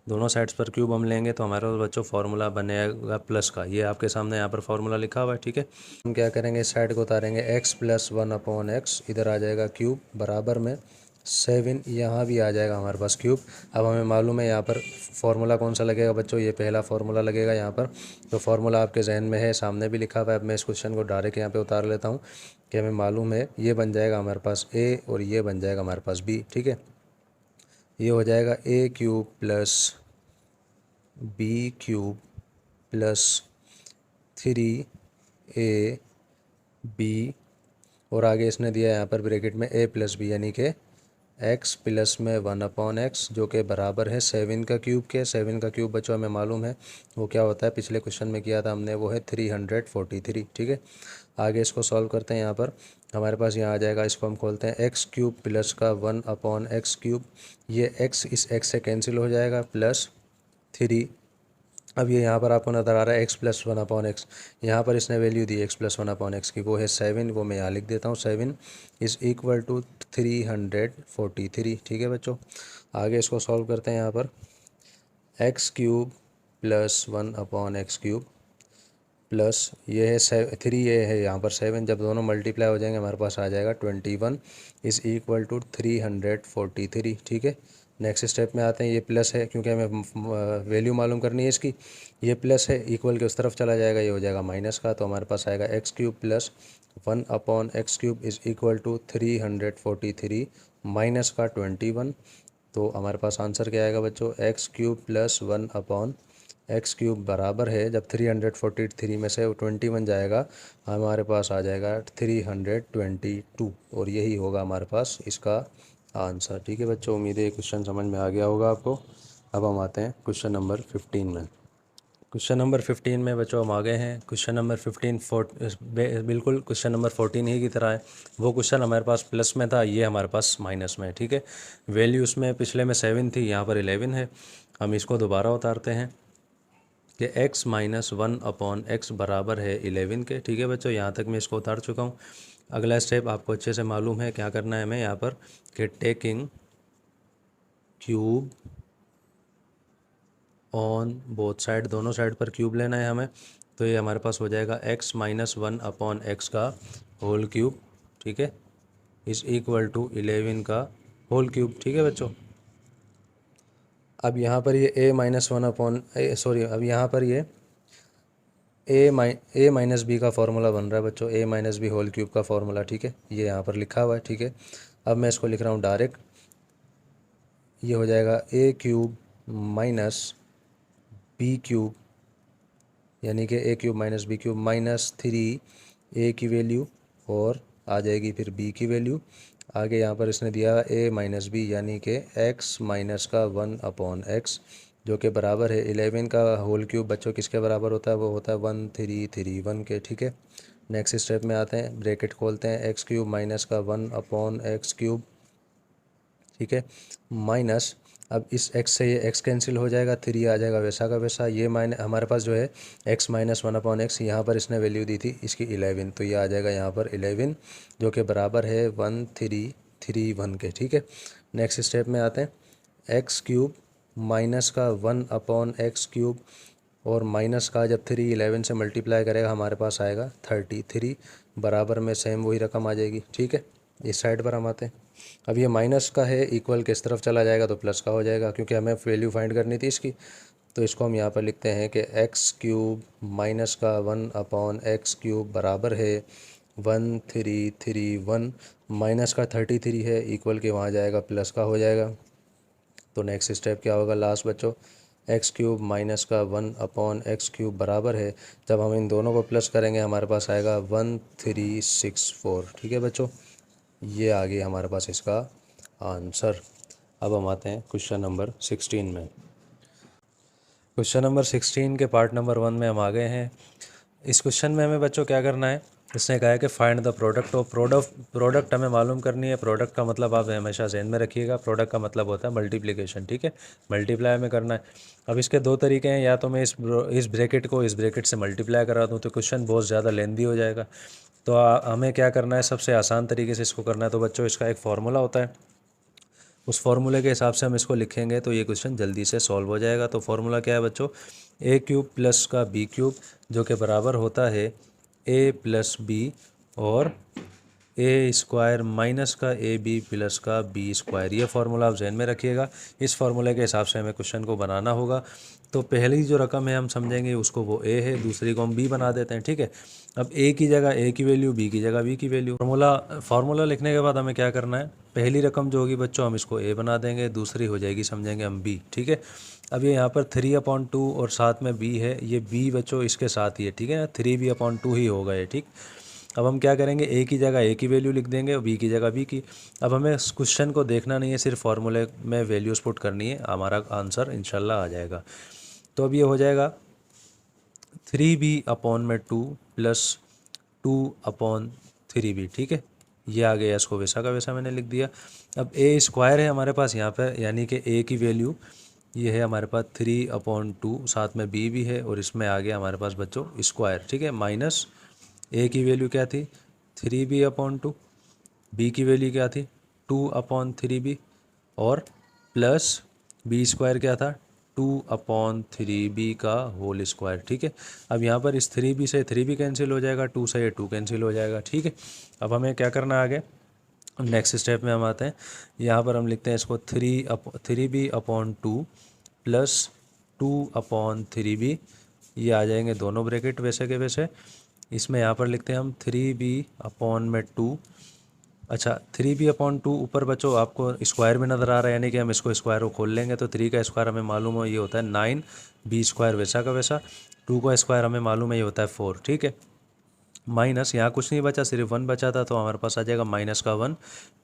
दोनों साइड्स पर क्यूब हम लेंगे तो हमारे पास बच्चों फार्मूला बनेगा प्लस का। ये आपके सामने यहाँ पर फार्मूला लिखा हुआ है। ठीक है, हम क्या करेंगे, इस साइड को उतारेंगे, x प्लस 1/x इधर आ जाएगा क्यूब बराबर में 7, यहाँ भी आ जाएगा हमारे पास क्यूब। अब हमें मालूम है यहाँ पर फार्मूला कौन सा लगेगा बच्चों, ये पहला फार्मूला लगेगा यहाँ पर। तो फार्मूला आपके जहन में है, सामने भी लिखा हुआ है। अब मैं इस क्वेश्चन को डायरेक्ट यहाँ पे उतार लेता हूँ कि हमें मालूम है ये बन जाएगा हमारे पास a और ये बन जाएगा हमारे पास b। ठीक है, ये हो जाएगा a³ plus b³ plus 3ab और आगे इसने दिया है यहाँ पर ब्रैकेट में a प्लस b, यानी कि x प्लस में 1/x जो कि बराबर है 7 का क्यूब के। 7 का क्यूब बच्चों हमें मालूम है वो क्या होता है, पिछले क्वेश्चन में किया था हमने, वो है 343। ठीक है, आगे इसको सॉल्व करते हैं। यहाँ पर हमारे पास यहाँ आ जाएगा, इसको हम खोलते हैं, x³ प्लस का 1/x³, ये x इस x से कैंसिल हो जाएगा प्लस 3। अब ये यहाँ पर आपको नज़र आ रहा है x प्लस 1/x, यहाँ पर इसने वैल्यू दी x प्लस 1/x की, वो है 7, वो मैं यहाँ लिख देता हूँ 7 इज़ इक्वल टू 343। ठीक है बच्चों, आगे इसको सॉल्व करते हैं। यहाँ पर x³ प्लस 1/x³ प्लस ये है 3, ये है यहाँ पर 7, जब दोनों मल्टीप्लाई हो जाएंगे हमारे पास आ जाएगा 21 इज़ इक्वल टू 343। ठीक है, नेक्स्ट स्टेप में आते हैं। ये प्लस है क्योंकि हमें वैल्यू मालूम करनी है इसकी, ये प्लस है, इक्वल के उस तरफ चला जाएगा, ये हो जाएगा माइनस का। तो हमारे पास आएगा x³ plus 1/x³ is equal to 343 minus का 21। तो हमारे पास आंसर क्या आएगा बच्चों, x³ प्लस 1/x³ बराबर है, जब 343 में से 21 जाएगा हमारे पास आ जाएगा 322 और यही होगा हमारे पास इसका आंसर। ठीक है बच्चों, उम्मीद है क्वेश्चन समझ में आ गया होगा आपको। अब हम आते हैं क्वेश्चन नंबर 15 में। क्वेश्चन नंबर 15 में बच्चों हम आ गए हैं। क्वेश्चन नंबर 15 बिल्कुल क्वेश्चन नंबर 14 ही की तरह है। वो क्वेश्चन हमारे पास प्लस में था, ये हमारे पास माइनस में है। ठीक है, वैल्यू उसमें पिछले में 7 थी, यहाँ पर 11 है। हम इसको दोबारा उतारते हैं कि x माइनस 1/x बराबर है 11 के। ठीक है बच्चों, यहाँ तक मैं इसको उतार चुका हूँ। अगला स्टेप आपको अच्छे से मालूम है क्या करना है हमें यहाँ पर, कि taking cube on both side, दोनों साइड पर क्यूब लेना है हमें। तो ये हमारे पास हो जाएगा x माइनस 1/x का होल क्यूब। ठीक है, इज़ इक्वल टू 11 का होल क्यूब। ठीक है बच्चों, अब यहाँ पर ये a माइनस 1 सॉरी अब यहाँ पर ये a माइनस बी का फार्मूला बन रहा है बच्चों, a minus B whole cube का फार्मूला। ठीक है, ये यहाँ पर लिखा हुआ है। ठीक है, अब मैं इसको लिख रहा हूँ डायरेक्ट, ये हो जाएगा a³ माइनस b³ यानी कि a³ minus b³ minus 3a की वैल्यू और आ जाएगी फिर b की वैल्यू। आगे यहाँ पर इसने दिया a माइनस b यानी कि x माइनस का 1/x जो कि बराबर है 11 का होल क्यूब। बच्चों किसके बराबर होता है, वो होता है 1331 के। ठीक है, नेक्स्ट स्टेप में आते हैं, ब्रैकेट खोलते हैं, x³ माइनस का 1/x³। ठीक है, माइनस, अब इस x से ये x कैंसिल हो जाएगा, 3 आ जाएगा वैसा का वैसा। ये हमारे पास जो है x माइनस 1/x, यहाँ पर इसने वैल्यू दी थी इसकी 11, तो ये आ जाएगा यहाँ पर 11 जो कि बराबर है 1331 के। ठीक है, नेक्स्ट स्टेप में आते हैं, x³ माइनस का 1/x³ और माइनस का जब 3 11 से मल्टीप्लाई करेगा हमारे पास आएगा 33 बराबर में सेम वही रकम आ जाएगी। ठीक है, इस साइड पर हम आते हैं। अब ये माइनस का है, इक्वल किस तरफ चला जाएगा तो प्लस का हो जाएगा क्योंकि हमें वैल्यू फाइंड करनी थी इसकी। तो इसको हम यहाँ पर लिखते हैं कि x³ माइनस का 1/x³ बराबर है 1331 माइनस का 33 है, इक्वल के वहाँ जाएगा प्लस का हो जाएगा। तो नेक्स्ट स्टेप क्या होगा लास्ट बच्चों, एक्स क्यूब माइनस का 1/x³ बराबर है, जब हम इन दोनों को प्लस करेंगे हमारे पास आएगा 1364। ठीक है बच्चों, ये आ गया हमारे पास इसका आंसर। अब हम आते हैं क्वेश्चन नंबर 16 में। क्वेश्चन नंबर 16 के पार्ट नंबर 1 में हम आ गए हैं। इस क्वेश्चन में हमें बच्चों क्या करना है, इसने कहा है कि find the product of product हमें मालूम करनी है। प्रोडक्ट का मतलब आप हमेशा ज़हन में रखिएगा, प्रोडक्ट का मतलब होता है मल्टीप्लिकेशन। ठीक है, मल्टीप्लाई में करना है। अब इसके दो तरीके हैं, या तो मैं इस ब्रैकेट को इस ब्रैकेट से मल्टीप्लाई करा दूँ तो क्वेश्चन बहुत ज़्यादा लेंदी हो जाएगा। तो हमें क्या करना है, सबसे आसान तरीके से इसको करना है। तो बच्चों इसका एक फार्मूला होता है, उस फार्मूले के हिसाब से हम इसको लिखेंगे तो ये क्वेश्चन जल्दी से सॉल्व हो जाएगा। तो फार्मूला क्या है बच्चों, a³ प्लस का b³ जो कि बराबर होता है a प्लस बी और a² माइनस का ab प्लस का b²। ये फार्मूला आप जहन में रखिएगा। इस फार्मूले के हिसाब से हमें क्वेश्चन को बनाना होगा। तो पहली जो रकम है हम समझेंगे उसको वो a है, दूसरी को हम b बना देते हैं। ठीक है, अब a की जगह a की वैल्यू, b की जगह b की वैल्यू। फार्मूला लिखने के बाद हमें क्या करना है, पहली रकम जो होगी बच्चों हम इसको a बना देंगे, दूसरी हो जाएगी समझेंगे हम b। ठीक है, अब ये यहाँ पर 3/2 और साथ में b है, ये b बच्चों इसके साथ ही है। ठीक है ना, 3b/2 ही होगा ये। ठीक, अब हम क्या करेंगे, a की जगह a की वैल्यू लिख देंगे और b की जगह b की। अब हमें इस क्वेश्चन को देखना नहीं है, सिर्फ फार्मूले में वैल्यूज़ पुट करनी है, हमारा आंसर इंशाल्लाह आ जाएगा। तो अब ये हो जाएगा 3b/2 प्लस 2/3b। ठीक है, ये आ गया, इसको वैसा का वैसा मैंने लिख दिया। अब a² है हमारे पास यहाँ पर, यानी कि a की वैल्यू ये है हमारे पास 3/2, साथ में b भी है और इसमें आ गया हमारे पास बच्चों स्क्वायर। ठीक है, माइनस a की वैल्यू क्या थी 3b/2, b की वैल्यू क्या थी 2/3b और प्लस b² क्या था 2/3b का होल स्क्वायर। ठीक है, अब यहाँ पर इस 3b से 3b कैंसिल हो जाएगा, 2 से ये 2 कैंसिल हो जाएगा। ठीक है, अब हमें क्या करना है आगे, नेक्स्ट स्टेप में हम आते हैं। यहाँ पर हम लिखते हैं इसको 3b/2 प्लस 2/3b, ये आ जाएंगे दोनों ब्रैकेट वैसे के वैसे। इसमें यहाँ पर लिखते हैं हम 3b/2। अच्छा, 3b/2 ऊपर बच्चों आपको स्क्वायर में नज़र आ रहा है, यानी कि हम इसको स्क्वायर को खोल लेंगे तो 3 का स्क्वायर हमें मालूम हो ये होता है 9, b² वैसा का वैसा, 2 का स्क्वायर हमें मालूम है ये होता है 4। ठीक है, माइनस यहाँ कुछ नहीं बचा, सिर्फ 1 बचा था, तो हमारे पास आ जाएगा -1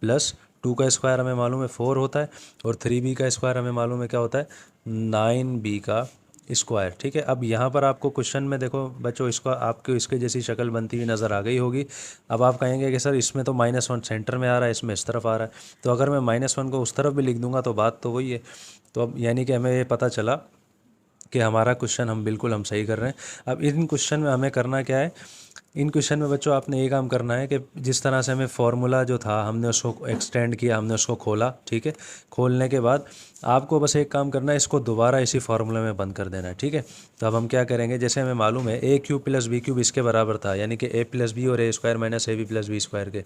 प्लस 2 का स्क्वायर हमें मालूम है 4 होता है और 3b का स्क्वायर हमें मालूम है क्या होता है 9b का स्क्वायर। ठीक है, अब यहाँ पर आपको क्वेश्चन में देखो बच्चों, इसका आपको इसके जैसी शक्ल बनती हुई नज़र आ गई होगी। अब आप कहेंगे कि सर इसमें तो -1 सेंटर में आ रहा है, इसमें इस तरफ आ रहा है, तो अगर मैं -1 को उस तरफ भी लिख दूंगा तो बात तो वही है। तो अब यानी कि हमें ये पता चला कि हमारा क्वेश्चन हम सही कर रहे हैं। अब इन क्वेश्चन में हमें करना क्या है, इन क्वेश्चन में बच्चों आपने ये काम करना है कि जिस तरह से हमें फार्मूला जो था हमने उसको एक्सटेंड किया, हमने उसको खोला। ठीक है, खोलने के बाद आपको बस एक काम करना है, इसको दोबारा इसी फार्मूले में बंद कर देना है। ठीक है, तो अब हम क्या करेंगे, जैसे हमें मालूम है a³ प्लस b³ इसके बराबर था, यानी कि a प्लस बी और a² minus ab plus b² के,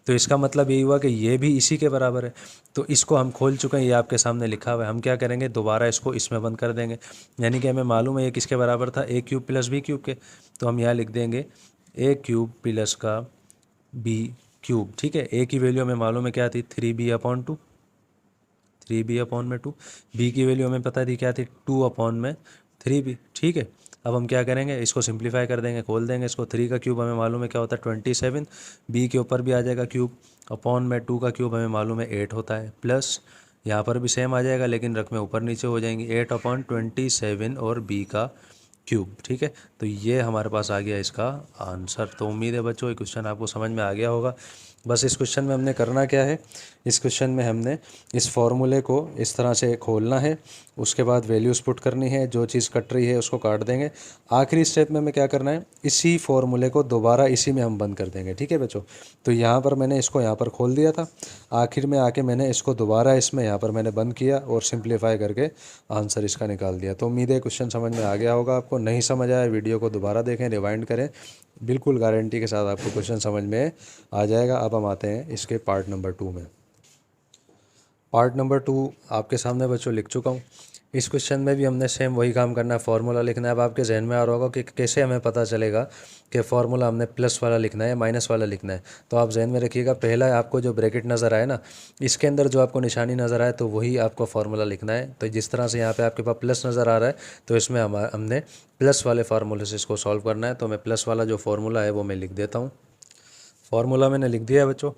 तो इसका मतलब यही हुआ कि ये भी इसी के बराबर है। तो इसको हम खोल चुके हैं, ये आपके सामने लिखा हुआ है। हम क्या करेंगे, दोबारा इसको इसमें बंद कर देंगे, यानी कि हमें मालूम है ये किसके बराबर था a³ प्लस b³ के, तो हम यहाँ लिख देंगे a³ प्लस का b³। ठीक है, a की वैल्यू हमें मालूम है क्या थी 3b/2, 3b/2, b की वैल्यू हमें पता थी क्या थी 2/3b। ठीक है, अब हम क्या करेंगे, इसको सिंप्लीफाई कर देंगे, खोल देंगे इसको। 3 का क्यूब हमें मालूम है क्या होता है 27, b के ऊपर भी आ जाएगा क्यूब, अपॉन में 2 का क्यूब हमें मालूम है 8 होता है, प्लस यहाँ पर भी सेम आ जाएगा लेकिन रकमें ऊपर नीचे हो जाएंगी, 8/27 और b का क्यूब। ठीक है, तो ये हमारे पास आ गया इसका आंसर। तो उम्मीद है बच्चों ये क्वेश्चन आपको समझ में आ गया होगा। बस इस क्वेश्चन में हमने करना क्या है, इस क्वेश्चन में हमने इस फॉर्मूले को इस तरह से खोलना है, उसके बाद वैल्यूज़ पुट करनी है, जो चीज़ कट रही है उसको काट देंगे। आखिरी स्टेप में हमें क्या करना है, इसी फॉर्मूले को दोबारा इसी में हम बंद कर देंगे। ठीक है बच्चों, तो यहाँ पर मैंने इसको यहाँ पर खोल दिया था, आखिर में आके मैंने इसको दोबारा इसमें यहाँ पर मैंने बंद किया और सिंप्लीफाई करके आंसर इसका निकाल दिया। तो उम्मीद है क्वेश्चन समझ में आ गया होगा आपको। नहीं समझ आया वीडियो को दोबारा देखें, रिवाइंड करें, बिल्कुल गारंटी के साथ आपको क्वेश्चन समझ में आ जाएगा। अब हम आते हैं इसके पार्ट नंबर 2 में। पार्ट नंबर 2 आपके सामने बच्चों लिख चुका हूँ। इस क्वेश्चन में भी हमने सेम वही काम करना है, फार्मूला लिखना है। अब आपके जहन में आ रहा होगा कि कैसे हमें पता चलेगा कि फार्मूला हमने प्लस वाला लिखना है या माइनस वाला लिखना है। तो आप जहन में रखिएगा, पहला आपको जो ब्रैकेट नज़र आए ना, इसके अंदर जो आपको निशानी नज़र आए तो वही आपको फार्मूला लिखना है। तो जिस तरह से यहाँ पे आपके पास प्लस नज़र आ रहा है तो इसमें हमने प्लस वाले फार्मूले से इसको सॉल्व करना है। तो मैं प्लस वाला जो फार्मूला है वो मैं लिख देता हूँ। फार्मूला मैंने लिख दिया है बच्चों,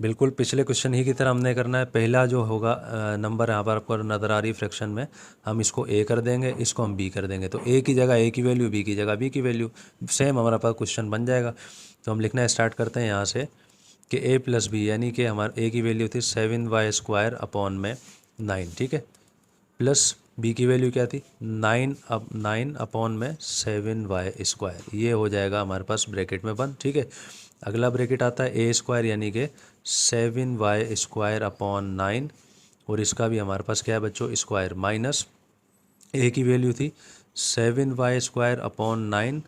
बिल्कुल पिछले क्वेश्चन ही की तरह हमने करना है। पहला जो होगा नंबर यहाँ पर आपको नज़र आ रही फ्रैक्शन में, हम इसको ए कर देंगे, इसको हम बी कर देंगे। तो ए की जगह ए की वैल्यू, बी की जगह बी की वैल्यू, सेम हमारे पास क्वेश्चन बन जाएगा। तो हम लिखना स्टार्ट करते हैं यहाँ से कि ए प्लस बी, यानी कि हमारे ए की वैल्यू थी 7y² अपॉन में 9, ठीक है, प्लस बी की वैल्यू क्या थी 9 अपॉन में 7y²। ये हो जाएगा हमारे पास ब्रैकेट में बंद, ठीक है। अगला ब्रैकेट आता है ए स्क्वायर, यानी कि 7y² अपॉन 9, और इसका भी हमारे पास क्या है बच्चों स्क्वायर, माइनस ए की वैल्यू थी 7y² अपॉन 9,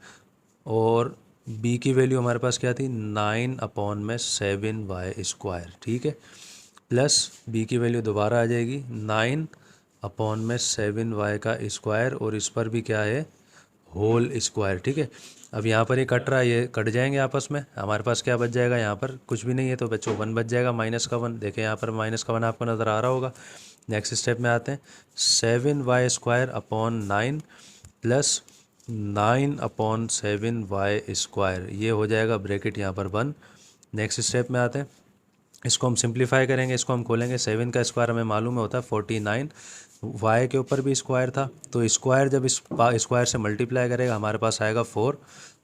और बी की वैल्यू हमारे पास क्या थी 9 अपॉन में 7y², ठीक है, प्लस बी की वैल्यू दोबारा आ जाएगी 9 अपॉन में 7y², और इस पर भी क्या है होल स्क्वायर, ठीक है। अब यहाँ पर ये कट रहा है, ये कट जाएंगे आपस में, हमारे पास क्या बच जाएगा, यहाँ पर कुछ भी नहीं है तो बच्चों 1 बच जाएगा, माइनस का 1, देखें यहाँ पर माइनस का 1 आपको नज़र आ रहा होगा। नेक्स्ट स्टेप में आते हैं, 7y² upon 9 plus 9 upon 7y², ये हो जाएगा ब्रैकेट यहाँ पर 1। नेक्स्ट स्टेप में आते हैं, इसको हम सिंप्लीफाई करेंगे, इसको हम खोलेंगे, 7 का स्क्वायर हमें मालूम होता है 49, वाई के ऊपर भी स्क्वायर था, तो स्क्वायर जब इस स्क्वायर से मल्टीप्लाई करेगा हमारे पास आएगा 4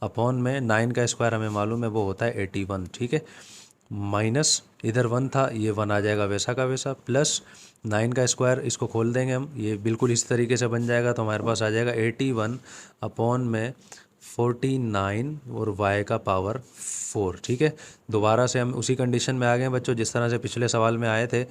अपॉन में 9 का स्क्वायर हमें मालूम है वो होता है 81, ठीक है, माइनस इधर 1 था, ये 1 आ जाएगा वैसा का वैसा, प्लस 9 का स्क्वायर, इसको खोल देंगे हम, ये बिल्कुल इस तरीके से बन जाएगा। तो हमारे पास आ जाएगा 81 अपॉन में 49 और y का पावर 4, ठीक है। दोबारा से हम उसी कंडीशन में आ गए बच्चों, जिस तरह से पिछले सवाल में आए थे,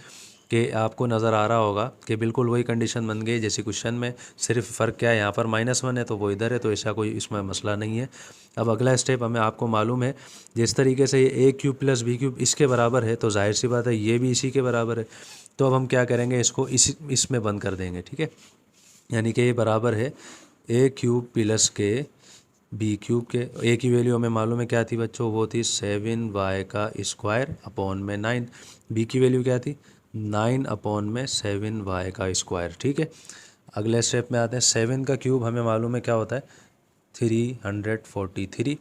कि आपको नज़र आ रहा होगा कि बिल्कुल वही कंडीशन बन गई जैसे क्वेश्चन में, सिर्फ फ़र्क क्या है, यहाँ पर -1 है तो वो इधर है, तो ऐसा कोई इसमें मसला नहीं है। अब अगला स्टेप हमें, आपको मालूम है जिस तरीके से ये a³ + b³ इसके बराबर है, तो जाहिर सी बात है ये भी इसी के बराबर है। तो अब हम क्या करेंगे, इसको इसमें बंद कर देंगे, ठीक है, यानी कि ये बराबर है a³ + के b³ के। a की वैल्यू हमें मालूम है क्या थी बच्चों, वो थी 7y² अपॉन में 9, b की वैल्यू क्या थी 9 अपॉन में 7y², ठीक है। अगले स्टेप में आते हैं, 7 का क्यूब हमें मालूम है क्या होता है 343,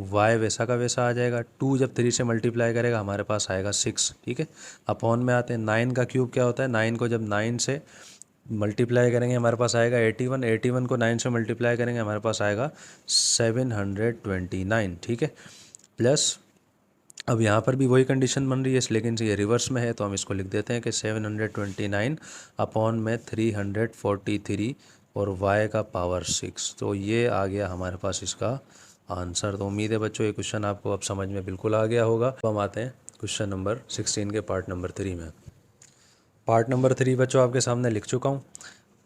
y वैसा का वैसा आ जाएगा, 2 जब 3 से मल्टीप्लाई करेगा हमारे पास आएगा 6, ठीक है। अपॉन में आते हैं, 9 का क्यूब क्या होता है, 9 को जब 9 से मल्टीप्लाई करेंगे हमारे पास आएगा 81, 81 को 9 से मल्टीप्लाई करेंगे हमारे पास आएगा 729, ठीक है, प्लस अब यहाँ पर भी वही कंडीशन बन रही है लेकिन ये रिवर्स में है, तो हम इसको लिख देते हैं कि 729 अपॉन में 343 और y का पावर 6। तो ये आ गया हमारे पास इसका आंसर। तो उम्मीद है बच्चों ये क्वेश्चन आपको अब समझ में बिल्कुल आ गया होगा। तो हम आते हैं क्वेश्चन नंबर 16 के पार्ट नंबर 3 में। पार्ट नंबर 3 बच्चों आपके सामने लिख चुका हूँ।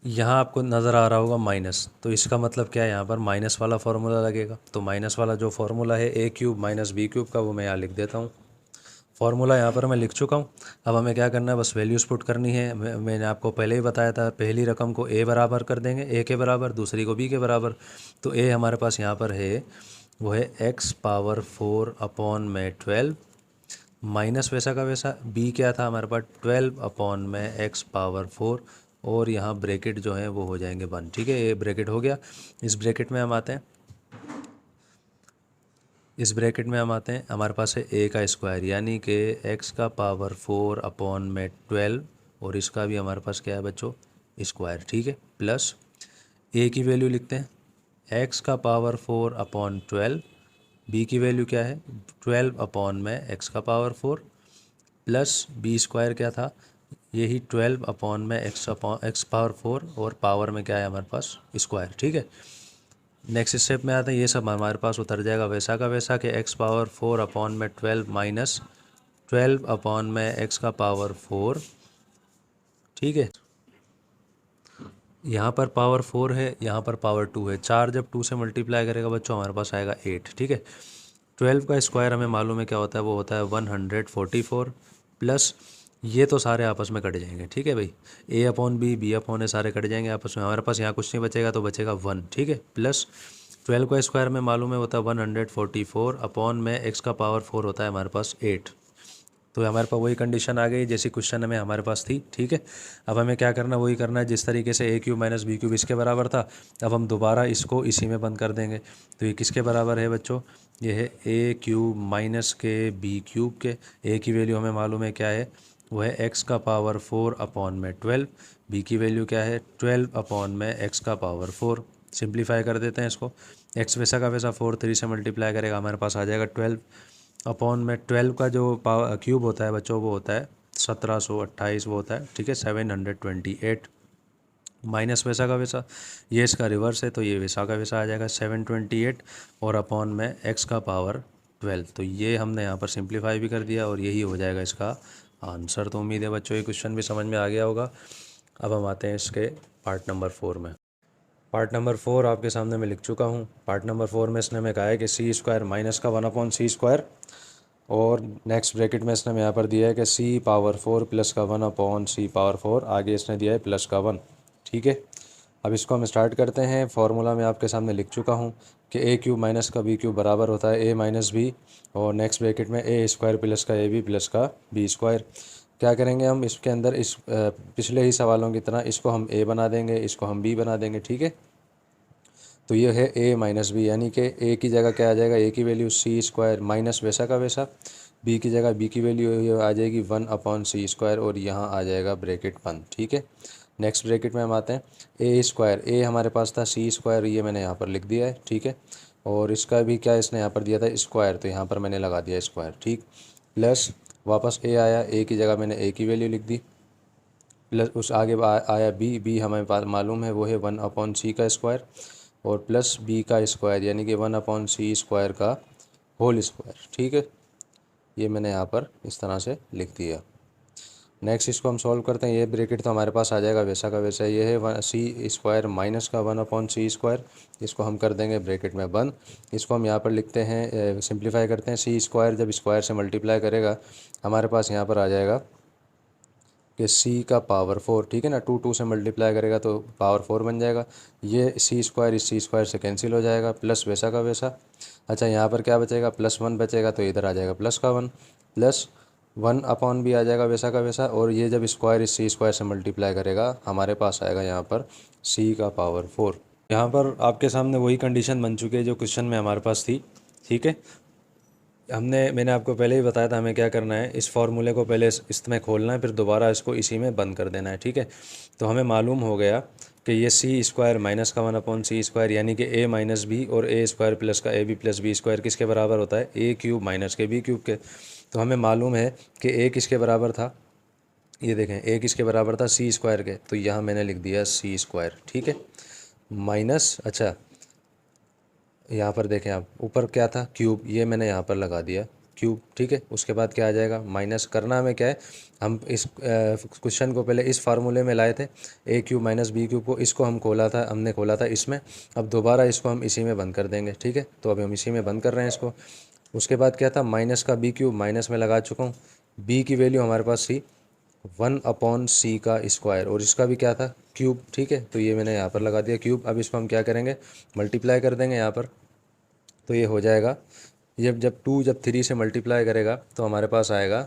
यहाँ आपको नज़र आ रहा होगा माइनस, तो इसका मतलब क्या है, यहाँ पर माइनस वाला फार्मूला लगेगा। तो माइनस वाला जो फार्मूला है a³ - b³ का, वो मैं यहाँ लिख देता हूँ। फार्मूला यहाँ पर मैं लिख चुका हूँ। अब हमें क्या करना है, बस वैल्यूज़ पुट करनी है। मैंने आपको पहले ही बताया था, पहली रकम को a बराबर कर देंगे, a के बराबर, दूसरी को b के बराबर। तो a हमारे पास यहाँ पर है वो है x⁴ अपॉन में 12, माइनस वैसा का वैसा, b क्या था हमारे पास 12 अपॉन में x⁴, और यहाँ ब्रैकेट जो है वो हो जाएंगे 1, ठीक है, ये ब्रैकेट हो गया। इस ब्रैकेट में हम आते हैं, हमारे पास है a का स्क्वायर, यानी कि x⁴ अपॉन में 12, और इसका भी हमारे पास क्या है बच्चों स्क्वायर, ठीक है, प्लस a की वैल्यू लिखते हैं x⁴ अपॉन 12, b की वैल्यू क्या है 12 अपॉन में x⁴, प्लस b² क्या था यही 12 अपॉन में x⁴, और पावर में क्या है हमारे पास स्क्वायर, ठीक है। नेक्स्ट स्टेप में आते हैं, ये सब हमारे पास उतर जाएगा वैसा का वैसा कि x⁴ अपॉन में 12 माइनस 12 अपॉन में x⁴, ठीक है। यहाँ पर पावर 4 है, यहाँ पर पावर 2 है, 4 जब 2 से मल्टीप्लाई करेगा बच्चों हमारे पास आएगा 8, ठीक है। 12 का स्क्वायर हमें मालूम है क्या होता है, वो होता है 144, प्लस ये तो सारे आपस में कट जाएंगे, ठीक है भाई। ए अपॉन बी, बी अपॉन ए सारे कट जाएंगे आपस में, हमारे पास यहाँ कुछ नहीं बचेगा, तो बचेगा 1, ठीक है। प्लस 12 का स्क्वायर में मालूम है होता है 144 अपॉन में एक्स का पावर 4 होता है हमारे पास 8। तो हमारे पास वही कंडीशन आ गई जैसी क्वेश्चन में हमारे पास थी, ठीक है। अब हमें क्या करना, वही करना है जिस तरीके से ए क्यूब माइनस बी क्यूब इसके बराबर था। अब हम दोबारा इसको इसी में बंद कर देंगे। तो ये किसके बराबर है बच्चों, ये है ए क्यूब माइनस के बी क्यूब के। ए की वैल्यू हमें मालूम है क्या है, वो है एक्स का पावर 4 अपॉन में 12। बी की वैल्यू क्या है, 12 अपॉन में एक्स का पावर 4। सिंप्लीफाई कर देते हैं इसको, एक्स वैसा का वैसा 4 3 से मल्टीप्लाई करेगा, हमारे पास आ जाएगा 12 अपॉन में 12 का जो पावर क्यूब होता है बच्चों, वो होता है 1728, वो होता है, ठीक है, 728। माइनस वैसा का वैसा, ये इसका रिवर्स है, तो ये वैसा का वैसा आ जाएगा 728 और अपॉन में एक्स का पावर 12। तो ये हमने यहाँ पर सिंप्लीफाई भी कर दिया और यही हो जाएगा इसका आंसर। तो उम्मीद है बच्चों ये क्वेश्चन भी समझ में आ गया होगा। अब हम आते हैं इसके पार्ट नंबर 4 में। पार्ट नंबर 4 आपके सामने मैं लिख चुका हूँ। पार्ट नंबर 4 में इसने हमें कहा है कि सी स्क्वायर माइनस का 1 अपॉन सी स्क्वायर, और नेक्स्ट ब्रैकेट में इसने यहाँ पर दिया है कि सी पावर 4 प्लस का 1 अपॉन सी पावर 4, आगे इसने दिया है प्लस का 1, ठीक है। अब इसको हम स्टार्ट करते हैं। फार्मूला मैं आपके सामने लिख चुका हूँ कि ए क्यूब माइनस का बी क्यूब बराबर होता है ए माइनस बी, और नेक्स्ट ब्रैकेट में ए स्क्वायर प्लस का ए बी प्लस का बी स्क्वायर। क्या करेंगे हम इसके अंदर, इस पिछले ही सवालों की तरह इसको हम ए बना देंगे, इसको हम बी बना देंगे, ठीक है। तो ये है ए माइनस बी, यानी कि ए की जगह क्या आ जाएगा, ए की वैल्यू सी स्क्वायर माइनस वैसा का वैसा, बी की जगह बी की वैल्यू आ जाएगी 1 अपॉन सी स्क्वायर, और यहाँ आ जाएगा ब्रैकेट 1, ठीक है। नेक्स्ट ब्रैकेट में हम आते हैं, ए स्क्वायर, ए हमारे पास था सी स्क्वायर, ये मैंने यहाँ पर लिख दिया है, ठीक है। और इसका भी क्या इसने यहाँ पर दिया था स्क्वायर, तो यहाँ पर मैंने लगा दिया स्क्वायर, ठीक। प्लस वापस ए आया, ए की जगह मैंने ए की वैल्यू लिख दी, प्लस उस आगे आया बी, बी हमें मालूम है वो है 1 अपॉन सी का स्क्वायर, और प्लस बी का स्क्वायर यानी कि 1 अपॉन सी स्क्वायर का होल स्क्वायर, ठीक है। ये मैंने यहाँ पर इस तरह से लिख दिया। नेक्स्ट इसको हम सॉल्व करते हैं, ये ब्रैकेट तो हमारे पास आ जाएगा वैसा का वैसा, ये है सी स्क्वायर माइनस का 1 अपॉन सी स्क्वायर, इसको हम कर देंगे ब्रैकेट में बंद। इसको हम यहाँ पर लिखते हैं, सिंप्लीफाई करते हैं, सी स्क्वायर जब स्क्वायर से मल्टीप्लाई करेगा हमारे पास यहाँ पर आ जाएगा कि सी का पावर 4, ठीक है ना, 2 2 से मल्टीप्लाई करेगा तो पावर 4 बन जाएगा। ये सी स्क्वायर इस सी स्क्वायर से कैंसिल हो जाएगा, प्लस वैसा का वैसा। अच्छा यहाँ पर क्या बचेगा, प्लस 1 बचेगा, तो इधर आ जाएगा प्लस का 1, प्लस 1 अपॉन भी आ जाएगा वैसा का वैसा, और ये जब स्क्वायर इस सी स्क्वायर से मल्टीप्लाई करेगा हमारे पास आएगा यहाँ पर सी का पावर 4। यहाँ पर आपके सामने वही कंडीशन बन चुकी है जो क्वेश्चन में हमारे पास थी, ठीक है। मैंने आपको पहले ही बताया था हमें क्या करना है, इस फार्मूले को पहले इसमें खोलना है, फिर दोबारा इसको इसी में बंद कर देना है, ठीक है। तो हमें मालूम हो गया कि ये सी स्क्वायर माइनस का 1 अपॉन सी स्क्वायर यानी कि ए माइनस बी और ए स्क्वायर प्लस का a B plus B square किसके बराबर होता है, ए क्यूब माइनस के बी क्यूब के। तो हमें मालूम है कि ए किसके बराबर था, ये देखें ए किसके बराबर था, सी स्क्वायर के, तो यहाँ मैंने लिख दिया सी स्क्वायर, ठीक है, माइनस, अच्छा यहाँ पर देखें आप ऊपर क्या था क्यूब, ये मैंने यहाँ पर लगा दिया क्यूब, ठीक है। उसके बाद क्या आ जाएगा, माइनस करना हमें क्या है, हम इस क्वेश्चन को पहले इस फार्मूले में लाए थे, ए क्यूब माइनस बी क्यूब को, इसको हम खोला था, हमने खोला था इसमें, अब दोबारा इसको हम इसी में बंद कर देंगे, ठीक है। तो अभी हम इसी में बंद कर रहे हैं इसको। उसके बाद क्या था, माइनस का बी क्यूब, माइनस में लगा चुका हूँ, बी की वैल्यू हमारे पास सी 1 अपॉन सी का स्क्वायर, और इसका भी क्या था क्यूब, ठीक है। तो ये मैंने यहाँ पर लगा दिया क्यूब। अब इसको हम क्या करेंगे, मल्टीप्लाई कर देंगे यहाँ पर, तो ये हो जाएगा, जब 2 जब 3 से मल्टीप्लाई करेगा तो हमारे पास आएगा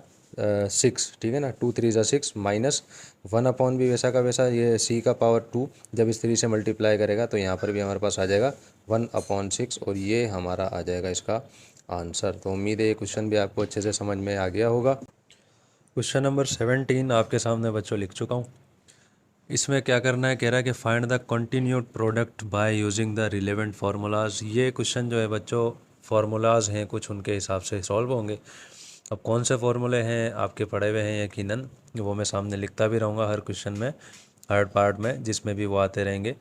6, ठीक है ना, 2 3 6 माइनस 1 अपॉन भी वैसा का वैसा, ये सी का पावर 2 जब इस 3 से मल्टीप्लाई करेगा तो यहाँ पर भी हमारे पास आ जाएगा 1 अपॉन 6, और ये हमारा आ जाएगा इसका आंसर। तो उम्मीद है ये क्वेश्चन भी आपको अच्छे से समझ में आ गया होगा। क्वेश्चन नंबर 17 आपके सामने बच्चों लिख चुका हूँ। इसमें क्या करना है, कह रहा है कि find the continued product by using the relevant formulas. ये क्वेश्चन जो है बच्चों फार्मूलाज हैं कुछ, उनके हिसाब से सॉल्व होंगे। अब कौन से फार्मूले हैं आपके पढ़े हुए हैं यकीनन, वो मैं सामने लिखता भी रहूँगा हर क्वेश्चन में, हर पार्ट में जिसमें भी वो आते रहेंगे।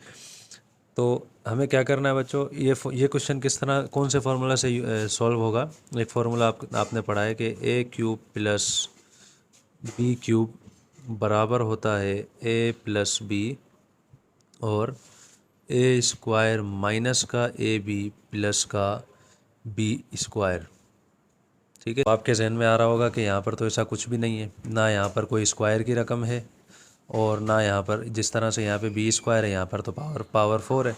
तो हमें क्या करना है बच्चों, ये क्वेश्चन किस तरह कौन से फार्मूला से सॉल्व होगा। एक फार्मूला आपने पढ़ा है कि ए क्यूब प्लस बी क्यूब बराबर होता है ए प्लस बी, और ए स्क्वायर माइनस का ए बी प्लस का बी स्क्वायर। ठीक है। तो आपके जहन में आ रहा होगा कि यहाँ पर तो ऐसा कुछ भी नहीं है, ना यहाँ पर कोई स्क्वायर की रकम है और ना यहाँ पर जिस तरह से यहाँ पे बी स्क्वायर है, यहाँ पर तो पावर 4 है,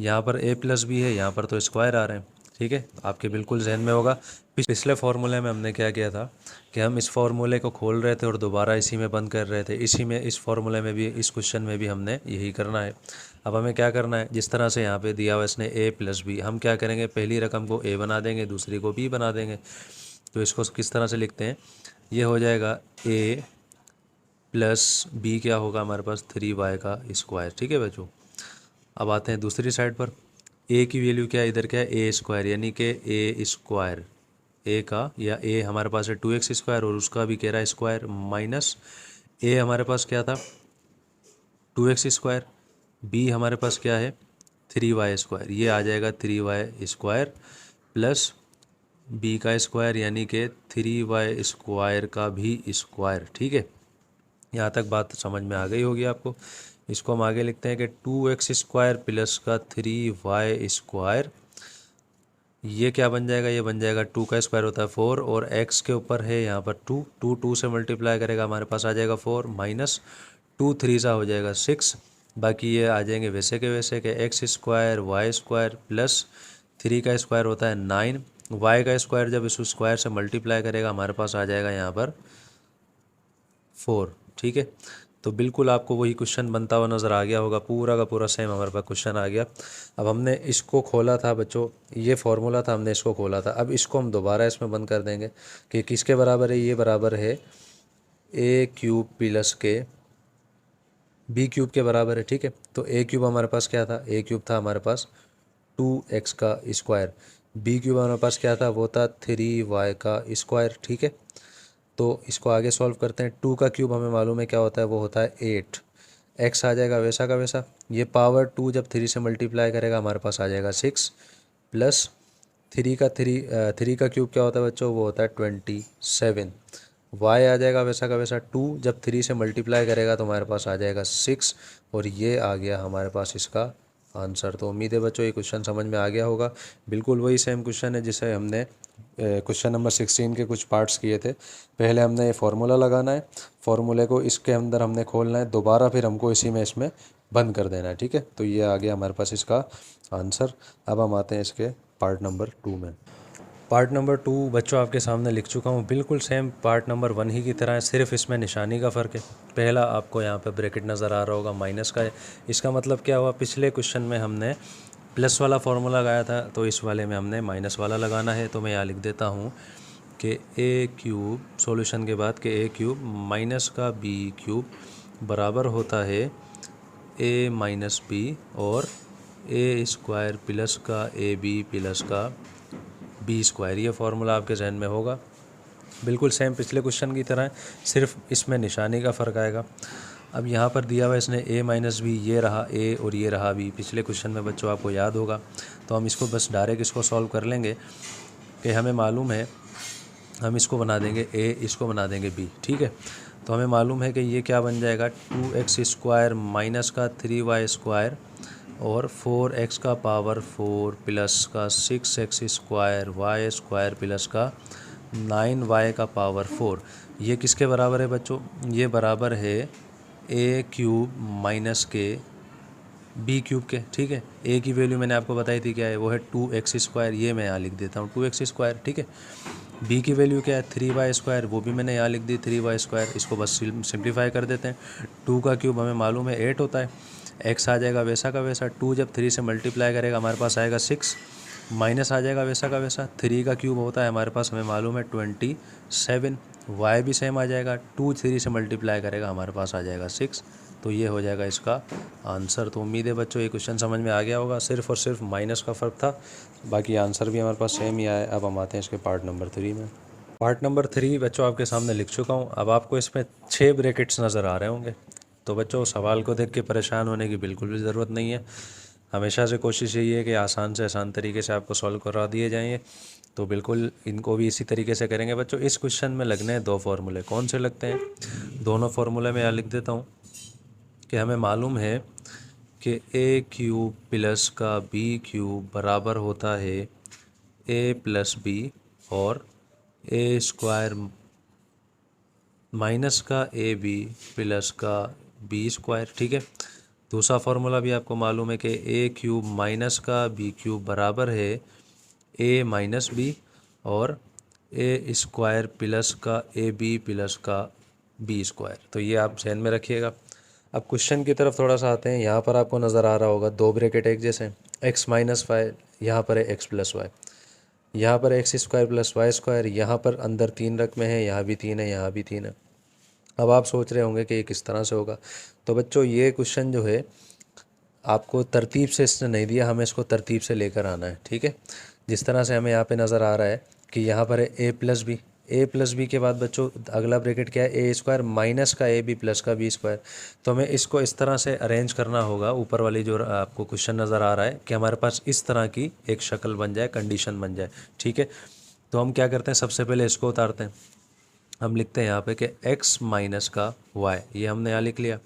यहाँ पर ए प्लस बी है, यहाँ पर तो स्क्वायर आ रहे हैं। ठीक है, आपके बिल्कुल जहन में होगा पिछले फार्मूले में हमने क्या किया था कि हम इस फार्मूले को खोल रहे थे और दोबारा इसी में बंद कर रहे थे। इसी में इस फार्मूले में भी, इस क्वेश्चन में भी हमने यही करना है। अब हमें क्या करना है, जिस तरह से यहाँ पे दिया हुआ इसने ए प्लस बी, हम क्या करेंगे, पहली रकम को ए बना देंगे, दूसरी को बी बना देंगे। तो इसको किस तरह से लिखते हैं, ये हो जाएगा ए प्लस बी, क्या होगा हमारे पास 3y का स्क्वायर। ठीक है बच्चों, अब आते हैं दूसरी साइड पर। ए की वैल्यू क्या है, इधर क्या है, ए स्क्वायर, यानी कि ए स्क्वायर, ए का या ए हमारे पास है 2x स्क्वायर और उसका भी कह रहा है स्क्वायर, माइनस ए हमारे पास क्या था 2x स्क्वायर, बी हमारे पास क्या है 3y स्क्वायर, ये आ जाएगा 3y स्क्वायर प्लस बी का स्क्वायर यानी कि 3y स्क्वायर का भी स्क्वायर। ठीक है, यहाँ तक बात समझ में आ गई होगी आपको। इसको हम आगे लिखते हैं कि 2x स्क्वायर प्लस का 3y स्क्वायर, ये क्या बन जाएगा, ये बन जाएगा 2 का स्क्वायर होता है 4 और x के ऊपर है यहाँ पर 2 से मल्टीप्लाई करेगा हमारे पास आ जाएगा 4 माइनस 2 3 सा हो जाएगा 6, बाकी ये आ जाएंगे वैसे के वैसे कि x square y square plus 3 का स्क्वायर होता है 9, y का स्क्वायर जब इस स्क्वायर से मल्टीप्लाई करेगा हमारे पास आ जाएगा यहाँ पर 4। ठीक है, तो बिल्कुल आपको वही क्वेश्चन बनता हुआ नज़र आ गया होगा, पूरा का पूरा सेम हमारे पास क्वेश्चन आ गया। अब हमने इसको खोला था बच्चों, ये फार्मूला था, हमने इसको खोला था, अब इसको हम दोबारा इसमें बंद कर देंगे कि किसके बराबर है, ये बराबर है ए क्यूब प्लस के बी क्यूब के बराबर है। ठीक है, तो ए क्यूब हमारे पास क्या था, ए क्यूब था हमारे पास 2x का स्क्वायर, बी क्यूब हमारे पास क्या था, वो था 3y का स्क्वायर। ठीक है, तो इसको आगे सॉल्व करते हैं। 2 का क्यूब हमें मालूम है क्या होता है, वो होता है 8, x आ जाएगा वैसा का वैसा, ये पावर 2 जब 3 से मल्टीप्लाई करेगा हमारे पास आ जाएगा 6 प्लस 3 का क्यूब क्या होता है बच्चों, वो होता है 27, y आ जाएगा वैसा का वैसा, 2 जब 3 से मल्टीप्लाई करेगा तो हमारे पास आ जाएगा 6 और ये आ गया हमारे पास इसका आंसर। तो उम्मीद है बच्चों ये क्वेश्चन समझ में आ गया होगा, बिल्कुल वही सेम क्वेश्चन है जिसे हमने क्वेश्चन नंबर 16 के कुछ पार्ट्स किए थे। पहले हमने ये फार्मूला लगाना है, फार्मूले को इसके अंदर हमने खोलना है, दोबारा फिर हमको इसी में इसमें बंद कर देना है। ठीक है, तो ये आ गया हमारे पास इसका आंसर। अब हम आते हैं इसके पार्ट नंबर 2 में। पार्ट नंबर 2 बच्चों आपके सामने लिख चुका हूँ, बिल्कुल सेम पार्ट नंबर 1 ही की तरह है, सिर्फ इसमें निशानी का फ़र्क है। पहला आपको यहाँ पे ब्रैकेट नज़र आ रहा होगा माइनस का है, इसका मतलब क्या हुआ, पिछले क्वेश्चन में हमने प्लस वाला फार्मूला लगाया था, तो इस वाले में हमने माइनस वाला लगाना है। तो मैं यहाँ लिख देता हूँ कि ए क्यूब सॉल्यूशन के बाद कि ए क्यूब माइनस का बी क्यूब बराबर होता है ए माइनस बी और ए स्क्वायर प्लस का ए बी प्लस का बी स्क्वायर। ये फार्मूला आपके जहन में होगा, बिल्कुल सेम पिछले क्वेश्चन की तरह है, सिर्फ इसमें निशानी का फ़र्क आएगा। अब यहाँ पर दिया हुआ इसने a माइनस बी, ये रहा a और ये रहा b, पिछले क्वेश्चन में बच्चों आपको याद होगा। तो हम इसको बस डायरेक्ट इसको सॉल्व कर लेंगे कि हमें मालूम है, हम इसको बना देंगे a, इसको बना देंगे b। ठीक है, तो हमें मालूम है कि ये क्या बन जाएगा 2x स्क्वायर माइनस का 3y स्क्वायर और 4x का पावर 4 प्लस का 6x square y square plus का 9y का पावर 4। ये किसके बराबर है बच्चों, ये बराबर है ए क्यूब माइनस के बी क्यूब के। ठीक है, ए की वैल्यू मैंने आपको बताई थी क्या है, वो है 2x स्क्वायर, ये मैं यहाँ लिख देता हूँ 2x स्क्वायर। ठीक है, बी की वैल्यू क्या है 3y स्क्वायर, वो भी मैंने यहाँ लिख दी 3y स्क्वायर। इसको बस सिंप्लीफाई कर देते हैं। 2 का क्यूब हमें मालूम है 8 होता है, x आ जाएगा वैसा का वैसा, 2 जब 3 से मल्टीप्लाई करेगा हमारे पास आएगा 6, माइनस आ जाएगा वैसा का वैसा, 3 का क्यूब होता है हमारे पास हमें मालूम है 27, y भी सेम आ जाएगा, 2 3 से मल्टीप्लाई करेगा हमारे पास आ जाएगा 6। तो ये हो जाएगा इसका आंसर। तो उम्मीद है बच्चों ये क्वेश्चन समझ में आ गया होगा, सिर्फ और सिर्फ माइनस का फ़र्क था, बाकी आंसर भी हमारे पास सेम ही आया। अब हम आते हैं इसके पार्ट नंबर 3 में। पार्ट नंबर 3 बच्चों आपके सामने लिख चुका हूँ। अब आपको इसमें 6 ब्रैकेट्स नज़र आ रहे होंगे। तो बच्चों सवाल को देख के परेशान होने की बिल्कुल भी ज़रूरत नहीं है, हमेशा से कोशिश यही है कि आसान से आसान तरीके से आपको सॉल्व करा दिए जाएंगे। तो बिल्कुल इनको भी इसी तरीके से करेंगे बच्चों। इस क्वेश्चन में लगने हैं 2 फार्मूले, कौन से लगते हैं, दोनों फार्मूले में यहाँ लिख देता हूँ कि हमें मालूम है कि ए क्यूब प्लस का बी क्यूब बराबर होता है ए प्लस बी और ए स्क्वायर माइनस का ए बी प्लस का बी स्क्वायर, ठीक है। दूसरा फार्मूला भी आपको मालूम है कि ए क्यूब माइनस का बी क्यूब बराबर है ए माइनस बी, और ए स्क्वायर प्लस का ए बी प्लस का बी स्क्वायर। तो ये आप ध्यान में रखिएगा। अब क्वेश्चन की तरफ थोड़ा सा आते हैं। यहाँ पर आपको नज़र आ रहा होगा दो ब्रैकेट एक जैसे, एक्स माइनस वाई, यहाँ पर है एक्स प्लस वाई, यहाँ पर x square plus y square, यहाँ पर अंदर 3 रकमें हैं, यहाँ भी 3 है, यहाँ भी 3 है। अब आप सोच रहे होंगे कि ये किस तरह से होगा। तो बच्चों ये क्वेश्चन जो है आपको तरतीब से इसने नहीं दिया, हमें इसको तरतीब से लेकर आना है, ठीक है। जिस तरह से हमें यहाँ पे नज़र आ रहा है कि यहाँ पर है a plus B, A plus B के बाद बच्चों अगला ब्रैकेट क्या है, ए स्क्वायर माइनस का ए बी प्लस का बी स्क्वायर। तो हमें इसको इस तरह से अरेंज करना होगा, ऊपर वाली जो आपको क्वेश्चन नज़र आ रहा है कि हमारे पास इस तरह की एक शक्ल बन जाए, कंडीशन बन जाए, ठीक है। तो हम क्या करते हैं, सबसे पहले इसको उतारते हैं। हम लिखते हैं यहाँ पे कि x माइनस का y, ये हमने यहाँ लिख लिया।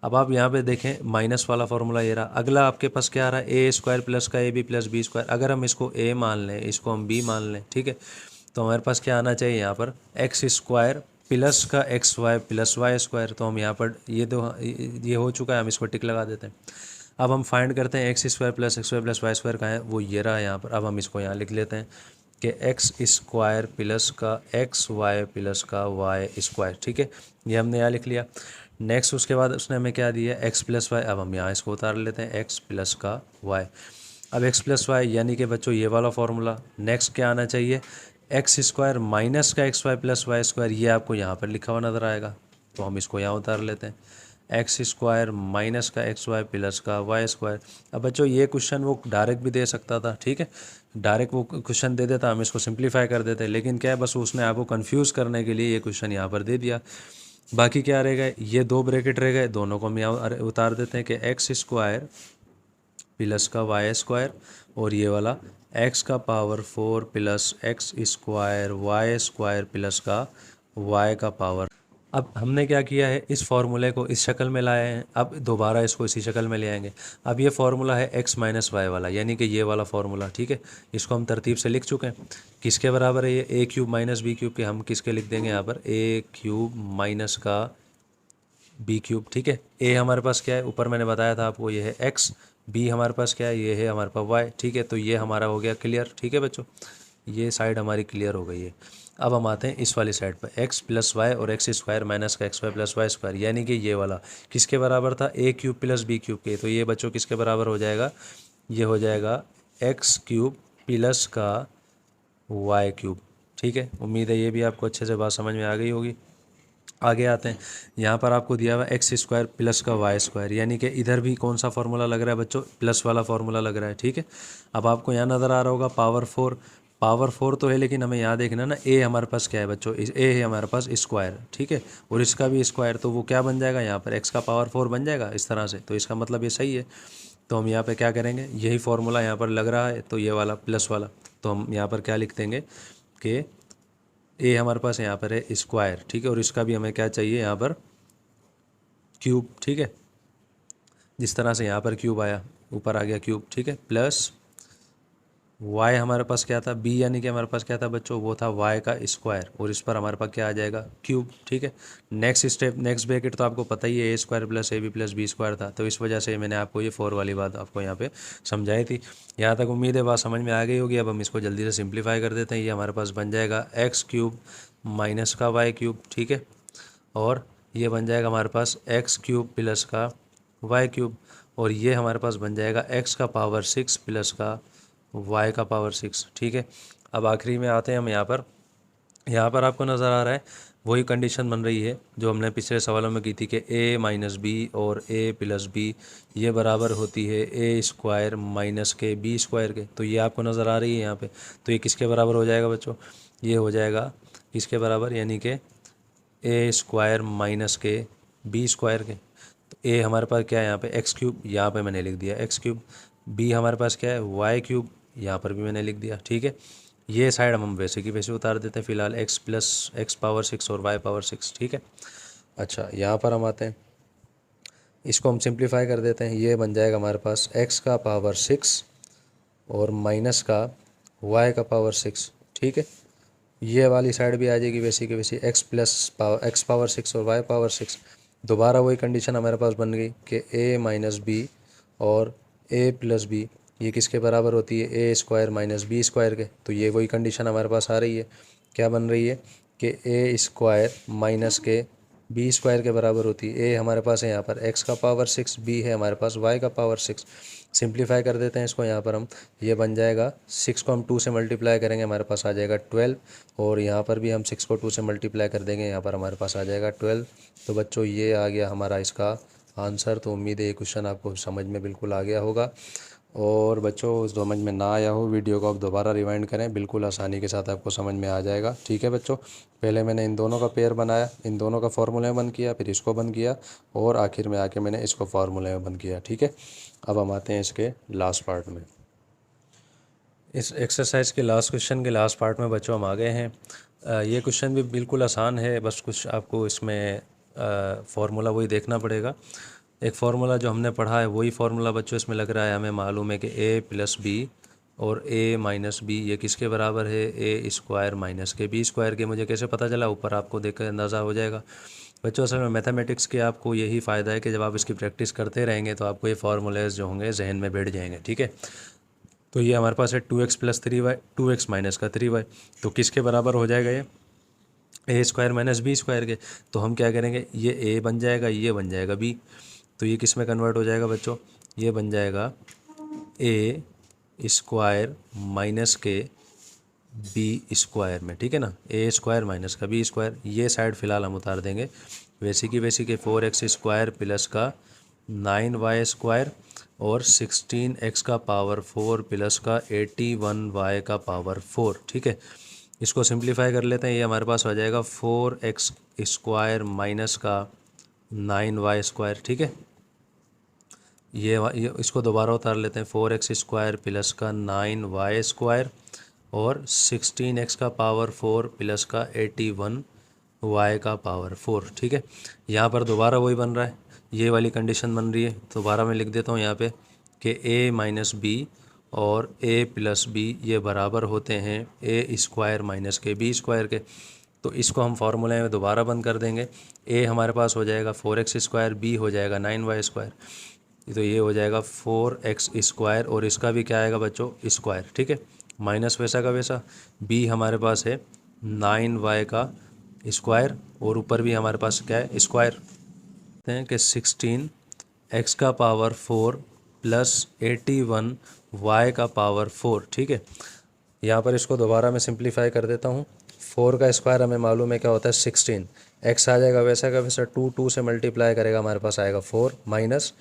अब आप यहाँ पे देखें माइनस वाला फार्मूला ये रहा। अगला आपके पास क्या आ रहा है, ए स्क्वायर प्लस का a B plus B square. अगर हम इसको a मान लें, इसको हम b मान लें, ठीक है, तो हमारे पास क्या आना चाहिए यहाँ पर, एक्स स्क्वायर प्लस का x y plus y square. तो हम यहाँ पर ये हो चुका है, हम इसको टिक लगा देते हैं। अब हम फाइंड करते हैं x square plus y square कहाँ है, वो ये रहा यहाँ पर। अब हम इसको यहाँ लिख लेते हैं कि एक्स स्क्वायर प्लस का एक्स वाई प्लस का वाई स्क्वायर, ठीक है, ये हमने यहाँ लिख लिया। नेक्स्ट उसके बाद उसने हमें क्या दिया, एक्स प्लस वाई। अब हम यहाँ इसको उतार लेते हैं, एक्स प्लस का वाई। अब एक्स प्लस वाई यानी कि बच्चों ये वाला फार्मूला। नेक्स्ट क्या आना चाहिए, एक्स स्क्वायर माइनस का x y plus y square, ये आपको यहाँ पर लिखा हुआ नज़र आएगा, तो हम इसको यहाँ उतार लेते हैं, एक्स स्क्वायर माइनस का एक्स वाई प्लस का वाई स्क्वायर। अब बच्चों ये क्वेश्चन वो डायरेक्ट भी दे सकता था, ठीक है, डायरेक्ट वो क्वेश्चन दे देता, हम इसको सिंप्लीफाई कर देते, लेकिन क्या है, बस उसने आपको कंफ्यूज करने के लिए ये क्वेश्चन यहाँ पर दे दिया। बाकी क्या रह गए, ये दो ब्रैकेट रह गए, दोनों को हम यहाँ उतार देते हैं कि एक्स स्क्वायर प्लस का वाई स्क्वायर, और ये वाला एक्स का power 4 plus x square y square plus का वाई का पावर। अब हमने क्या किया है, इस फार्मूले को इस शक्ल में लाए हैं, अब दोबारा इसको इसी शक्ल में ले आएंगे। अब ये फार्मूला है एक्स माइनस वाई वाला, यानी कि ये वाला फार्मूला, ठीक है, इसको हम तरतीब से लिख चुके हैं। किसके बराबर है ये, ए क्यूब माइनस बी क्यूब के, हम किसके लिख देंगे यहाँ पर, ए क्यूब माइनस का बी क्यूब, ठीक है। ए हमारे पास क्या है, ऊपर मैंने बताया था आपको, ये है एक्स, बी हमारे पास क्या है, ये है हमारे पास वाई, ठीक है। तो ये हमारा हो गया क्लियर, ठीक है बच्चों, ये साइड हमारी क्लियर हो गई है। अब हम आते हैं इस वाली साइड पर, एक्स प्लस वाई और एक्स स्क्वायर माइनस का x y plus y square, यानी कि ये वाला किसके बराबर था, a cube plus B cube के। तो ये बच्चों किसके बराबर हो जाएगा, ये हो जाएगा एक्स क्यूब प्लस का वाई क्यूब, ठीक है। उम्मीद है ये भी आपको अच्छे से बात समझ में आ गई होगी। आगे आते हैं, यहाँ पर आपको दिया हुआ एक्स स्क्वायर प्लस का वाई स्क्वायर, यानी कि इधर भी कौन सा फार्मूला लग रहा है बच्चों, प्लस वाला फार्मूला लग रहा है, ठीक है। अब आपको यहाँ नज़र आ रहा होगा पावर 4, पावर 4 तो है, लेकिन हमें यहाँ देखना ना, ए हमारे पास क्या है बच्चों, ए है हमारे पास स्क्वायर, ठीक है, और इसका भी स्क्वायर, तो वो क्या बन जाएगा यहाँ पर, एक्स का पावर 4 बन जाएगा इस तरह से। तो इसका मतलब ये सही है। तो हम यहाँ पर क्या करेंगे, यही फार्मूला यहाँ पर लग रहा है, तो ये वाला प्लस वाला, तो हम यहाँ पर क्या लिख देंगे कि ए हमारे पास यहाँ पर है स्क्वायर, ठीक है, और इसका भी हमें क्या चाहिए यहाँ पर क्यूब, ठीक है। जिस तरह से यहाँ पर क्यूब आया, ऊपर आ गया क्यूब, ठीक है, प्लस वाई हमारे पास क्या था, बी यानी कि हमारे पास क्या था बच्चों, वो था वाई का स्क्वायर, और इस पर हमारे पास क्या आ जाएगा, क्यूब, ठीक है। नेक्स्ट स्टेप, नेक्स्ट ब्रैकेट तो आपको पता ही है, a square plus a B plus B square था, तो इस वजह से मैंने आपको ये 4 वाली बात आपको यहाँ पे समझाई थी। यहाँ तक उम्मीद है बात समझ में आ गई होगी। अब हम इसको जल्दी से सिंप्लीफाई कर देते हैं। ये हमारे पास बन जाएगा एक्स क्यूब माइनस का वाई क्यूब, ठीक है, और ये बन जाएगा हमारे पास एक्स क्यूब प्लस का वाई क्यूब, और ये हमारे पास बन जाएगा एक्स का पावर 6 प्लस का वाई का पावर 6, ठीक है। अब आखिरी में आते हैं हम यहाँ पर आपको नज़र आ रहा है वही कंडीशन बन रही है जो हमने पिछले सवालों में की थी कि ए माइनस बी और ए प्लस बी ये बराबर होती है ए स्क्वायर माइनस के बी स्क्वायर के। तो ये आपको नज़र आ रही है यहाँ पे। तो ये किसके बराबर हो जाएगा बच्चों, ये हो जाएगा किसके बराबर, यानी कि ए स्क्वायर माइनस के बी स्क्वायर के। तो ए हमारे पास क्या है यहाँ पे, एक्स क्यूब, यहाँ पे मैंने लिख दिया एक्स क्यूब, बी हमारे पास क्या है वाई क्यूब, यहाँ पर भी मैंने लिख दिया, ठीक है। ये साइड हम वैसे की वैसे उतार देते हैं फिलहाल, एक्स प्लस एक्स पावर 6 और वाई पावर 6, ठीक है। अच्छा यहाँ पर हम आते हैं, इसको हम सिंप्लीफाई कर देते हैं। ये बन जाएगा हमारे पास एक्स का पावर 6 और माइनस का वाई का पावर 6, ठीक है। ये वाली साइड भी आ जाएगी वैसी की वैसी, एक्स पावर 6 और वाई पावर 6। दोबारा वही कंडीशन हमारे पास बन गई कि ए माइनस बी और ए प्लस बी ये किसके बराबर होती है, a square minus B square के। तो ये वही कंडीशन हमारे पास आ रही है, क्या बन रही है कि ए स्क्वायर माइनस के बी स्क्वायर के बराबर होती है। ए हमारे पास है यहाँ पर एक्स का पावर 6, बी है हमारे पास वाई का पावर 6। सिंप्लीफाई कर देते हैं इसको यहाँ पर हम, ये बन जाएगा 6 को हम 2 से मल्टीप्लाई करेंगे हमारे पास आ जाएगा 12, और यहाँ पर भी हम 6 को 2 से मल्टीप्लाई कर देंगे, यहाँ पर हमारे पास आ जाएगा 12। तो बच्चों ये आ गया हमारा इसका आंसर। तो उम्मीद है ये क्वेश्चन आपको समझ में बिल्कुल आ गया होगा। और बच्चों समझ में ना आया हो, वीडियो को आप दोबारा रिवाइंड करें, बिल्कुल आसानी के साथ आपको समझ में आ जाएगा। ठीक है बच्चों, पहले मैंने इन दोनों का पेयर बनाया, इन दोनों का फार्मूला में बंद किया, फिर इसको बंद किया, और आखिर में आके मैंने इसको फार्मूले में बंद किया। ठीक है, अब हम आते हैं इसके लास्ट पार्ट में। इस एक्सरसाइज के लास्ट क्वेश्चन के लास्ट पार्ट में बच्चों हम आ गए हैं। ये क्वेश्चन भी बिल्कुल आसान है, बस कुछ आपको इसमें फार्मूला वही देखना पड़ेगा। एक फार्मूला जो हमने पढ़ा है वही फार्मूला बच्चों इसमें लग रहा है। हमें मालूम है कि ए प्लस बी और ए माइनस बी ये किसके बराबर है, ए स्क्वायर माइनस के बी स्क्वायर के। मुझे कैसे पता चला, ऊपर आपको देख कर अंदाज़ा हो जाएगा। बच्चों असल में मैथमेटिक्स के आपको यही फ़ायदा है कि जब आप इसकी प्रैक्टिस करते रहेंगे तो आपको ये फार्मूलेज जो होंगे जहन में बैठ जाएंगे। ठीक है, तो ये हमारे पास है 2x plus 3y, 2x minus का 3y, तो किसके बराबर हो जाएगा ये, ए स्क्वायर माइनस बी स्क्वायर के। तो हम क्या करेंगे, ये ए बन जाएगा, ये बन जाएगा बी, तो ये किस में कन्वर्ट हो जाएगा बच्चों, ये बन जाएगा ए स्क्वायर माइनस के बी स्क्वायर में। ठीक है ना, ए स्क्वायर माइनस का बी स्क्वायर, ये साइड फ़िलहाल हम उतार देंगे। वैसे की वैसे के 4x स्क्वायर प्लस का 9y स्क्वायर और 16x का पावर 4 प्लस का 81y का पावर 4। ठीक है, इसको सिंप्लीफाई कर लेते हैं। ये हमारे पास हो जाएगा 4x स्क्वायर माइनस का 9y स्क्वायर। ठीक है, ये इसको दोबारा उतार लेते हैं, 4x स्क्वायर प्लस का 9y स्क्वायर और 16x का पावर 4 प्लस का 81y का पावर 4। ठीक है, यहाँ पर दोबारा वही बन रहा है, ये वाली कंडीशन बन रही है। दोबारा मैं लिख देता हूँ यहाँ पे कि a माइनस बी और a प्लस बी ये बराबर होते हैं ए स्क्वायर माइनस के बी स्क्वायर के। तो इसको हम फार्मूले में दोबारा बंद कर देंगे। a हमारे पास हो जाएगा 4x स्क्वायर, b हो जाएगा 9y स्क्वायर, तो ये हो जाएगा 4x स्क्वायर, और इसका भी क्या आएगा बच्चों, स्क्वायर। ठीक है, माइनस वैसा का वैसा, b हमारे पास है 9y का स्क्वायर, और ऊपर भी हमारे पास क्या है, स्क्वायर हैं कि 16x का पावर 4 प्लस 81y का पावर 4। ठीक है, यहाँ पर इसको दोबारा मैं सिंप्लीफाई कर देता हूँ। 4 का स्क्वायर हमें मालूम है क्या होता है 16, x आ जाएगा वैसा का वैसा, 2 से मल्टीप्लाई करेगा हमारे पास आएगा 4, माइनस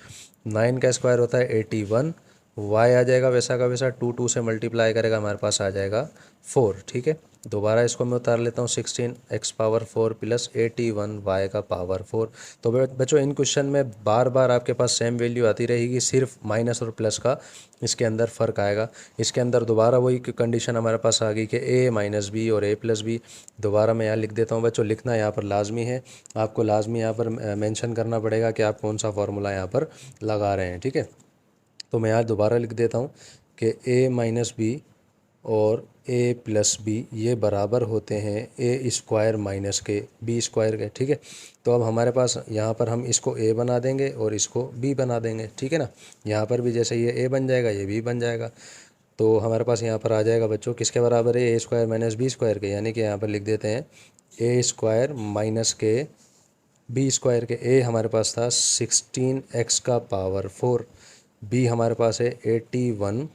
9 का स्क्वायर होता है 81, y आ जाएगा वैसा का वैसा, 2 से मल्टीप्लाई करेगा हमारे पास आ जाएगा 4। ठीक है, दोबारा इसको मैं उतार लेता हूँ, 16x पावर 4 प्लस 81y का पावर 4। तो बच्चों इन क्वेश्चन में बार बार आपके पास सेम वैल्यू आती रहेगी, सिर्फ माइनस और प्लस का इसके अंदर फ़र्क आएगा। इसके अंदर दोबारा वही कंडीशन हमारे पास आ गई कि a माइनस बी और a प्लस बी। दोबारा मैं यहाँ लिख देता हूँ बच्चों, लिखना यहाँ पर लाजमी है, आपको लाजमी यहाँ पर मेंशन करना पड़ेगा कि आप कौन सा फार्मूला यहाँ पर लगा रहे हैं। ठीक है, तो मैं यहाँ दोबारा लिख देता हूँ कि a माइनस बी और a प्लस बी ये बराबर होते हैं ए स्क्वायर माइनस के बी स्क्वायर के। ठीक है, तो अब हमारे पास यहाँ पर हम इसको a बना देंगे और इसको b बना देंगे। ठीक है ना, यहाँ पर भी जैसे ये a बन जाएगा ये b बन जाएगा, तो हमारे पास यहाँ पर आ जाएगा बच्चों किसके बराबर है, a square minus B square के, यानी कि यहाँ पर लिख देते हैं ए स्क्वायर माइनस के बी स्क्वायर के। a हमारे पास था 16x का पावर 4, b हमारे पास है 81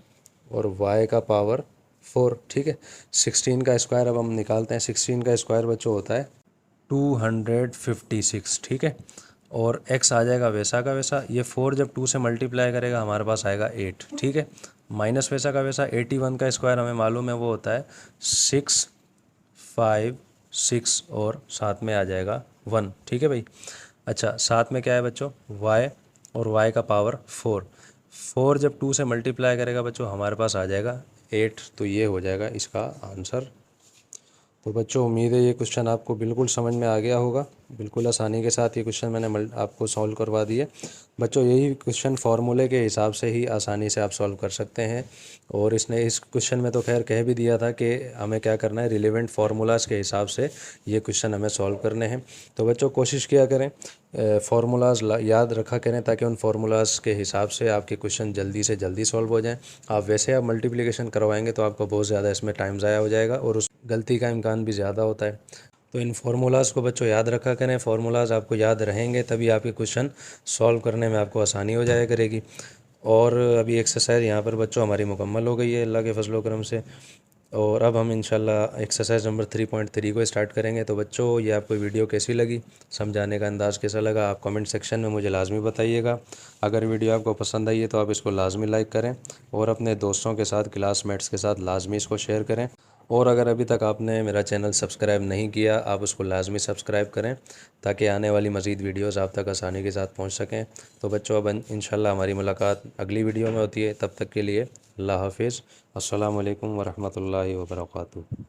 और y का पावर 4। ठीक है, 16 का स्क्वायर अब हम निकालते हैं। 16 का स्क्वायर बच्चों होता है 256। ठीक है, और x आ जाएगा वैसा का वैसा, ये 4 जब 2 से मल्टीप्लाई करेगा हमारे पास आएगा 8। ठीक है, माइनस वैसा का वैसा, 81 का स्क्वायर हमें मालूम है वो होता है 6, 5, 6 और साथ में आ जाएगा 1। ठीक है भाई, अच्छा साथ में क्या है बच्चों, y और y का पावर 4। 4 जब 2 से मल्टीप्लाई करेगा बच्चों हमारे पास आ जाएगा 8, तो ये हो जाएगा इसका आंसर। तो बच्चों उम्मीद है ये क्वेश्चन आपको बिल्कुल समझ में आ गया होगा। बिल्कुल आसानी के साथ ये क्वेश्चन मैंने आपको सॉल्व करवा दिए। बच्चों यही क्वेश्चन फार्मूले के हिसाब से ही आसानी से आप सॉल्व कर सकते हैं। और इसने इस क्वेश्चन में तो खैर कह भी दिया था कि हमें क्या करना है, रिलेवेंट फार्मूलाज़ के हिसाब से ये क्वेश्चन हमें सॉल्व करने हैं। तो बच्चों कोशिश किया करें, फार्मूलाज़ याद रखा करें ताकि उन फार्मूलाज़ के हिसाब से आपके क्वेश्चन जल्दी से जल्दी सॉल्व हो जाएं। आप मल्टीप्लिकेशन करवाएंगे तो आपको बहुत ज़्यादा इसमें टाइम ज़ाया हो जाएगा और उस गलती का इम्कान भी ज़्यादा होता है। तो इन फार्मूलाज़ को बच्चों याद रखा करें। फार्मूलाज़ आपको याद रहेंगे तभी आपके क्वेश्चन सॉल्व करने में आपको आसानी हो जाया करेगी। और अभी एक्सरसाइज यहाँ पर बच्चों हमारी मुकम्मल हो गई है अल्लाह के फजल करम से। और अब हम इंशाल्लाह एक्सरसाइज नंबर 3.3 को स्टार्ट करेंगे। तो बच्चों ये आपको वीडियो कैसी लगी, समझाने का अंदाज़ कैसा लगा, आप कमेंट सेक्शन में मुझे लाजमी बताइएगा। अगर वीडियो आपको पसंद आई है तो आप इसको लाजमी लाइक करें और अपने दोस्तों के साथ, क्लासमेट्स के साथ लाजमी इसको शेयर करें। और अगर अभी तक आपने मेरा चैनल सब्सक्राइब नहीं किया, आप उसको लाजमी सब्सक्राइब करें ताकि आने वाली मज़ीद वीडियोज़ आप तक आसानी के साथ पहुँच सकें। तो बच्चों अब इंशाल्लाह हमारी मुलाकात अगली वीडियो में होती है। तब तक के लिए अल्लाह हाफिज़। अस्सलामु अलैकुम वरहमतुल्लाहि वबरकातुहू।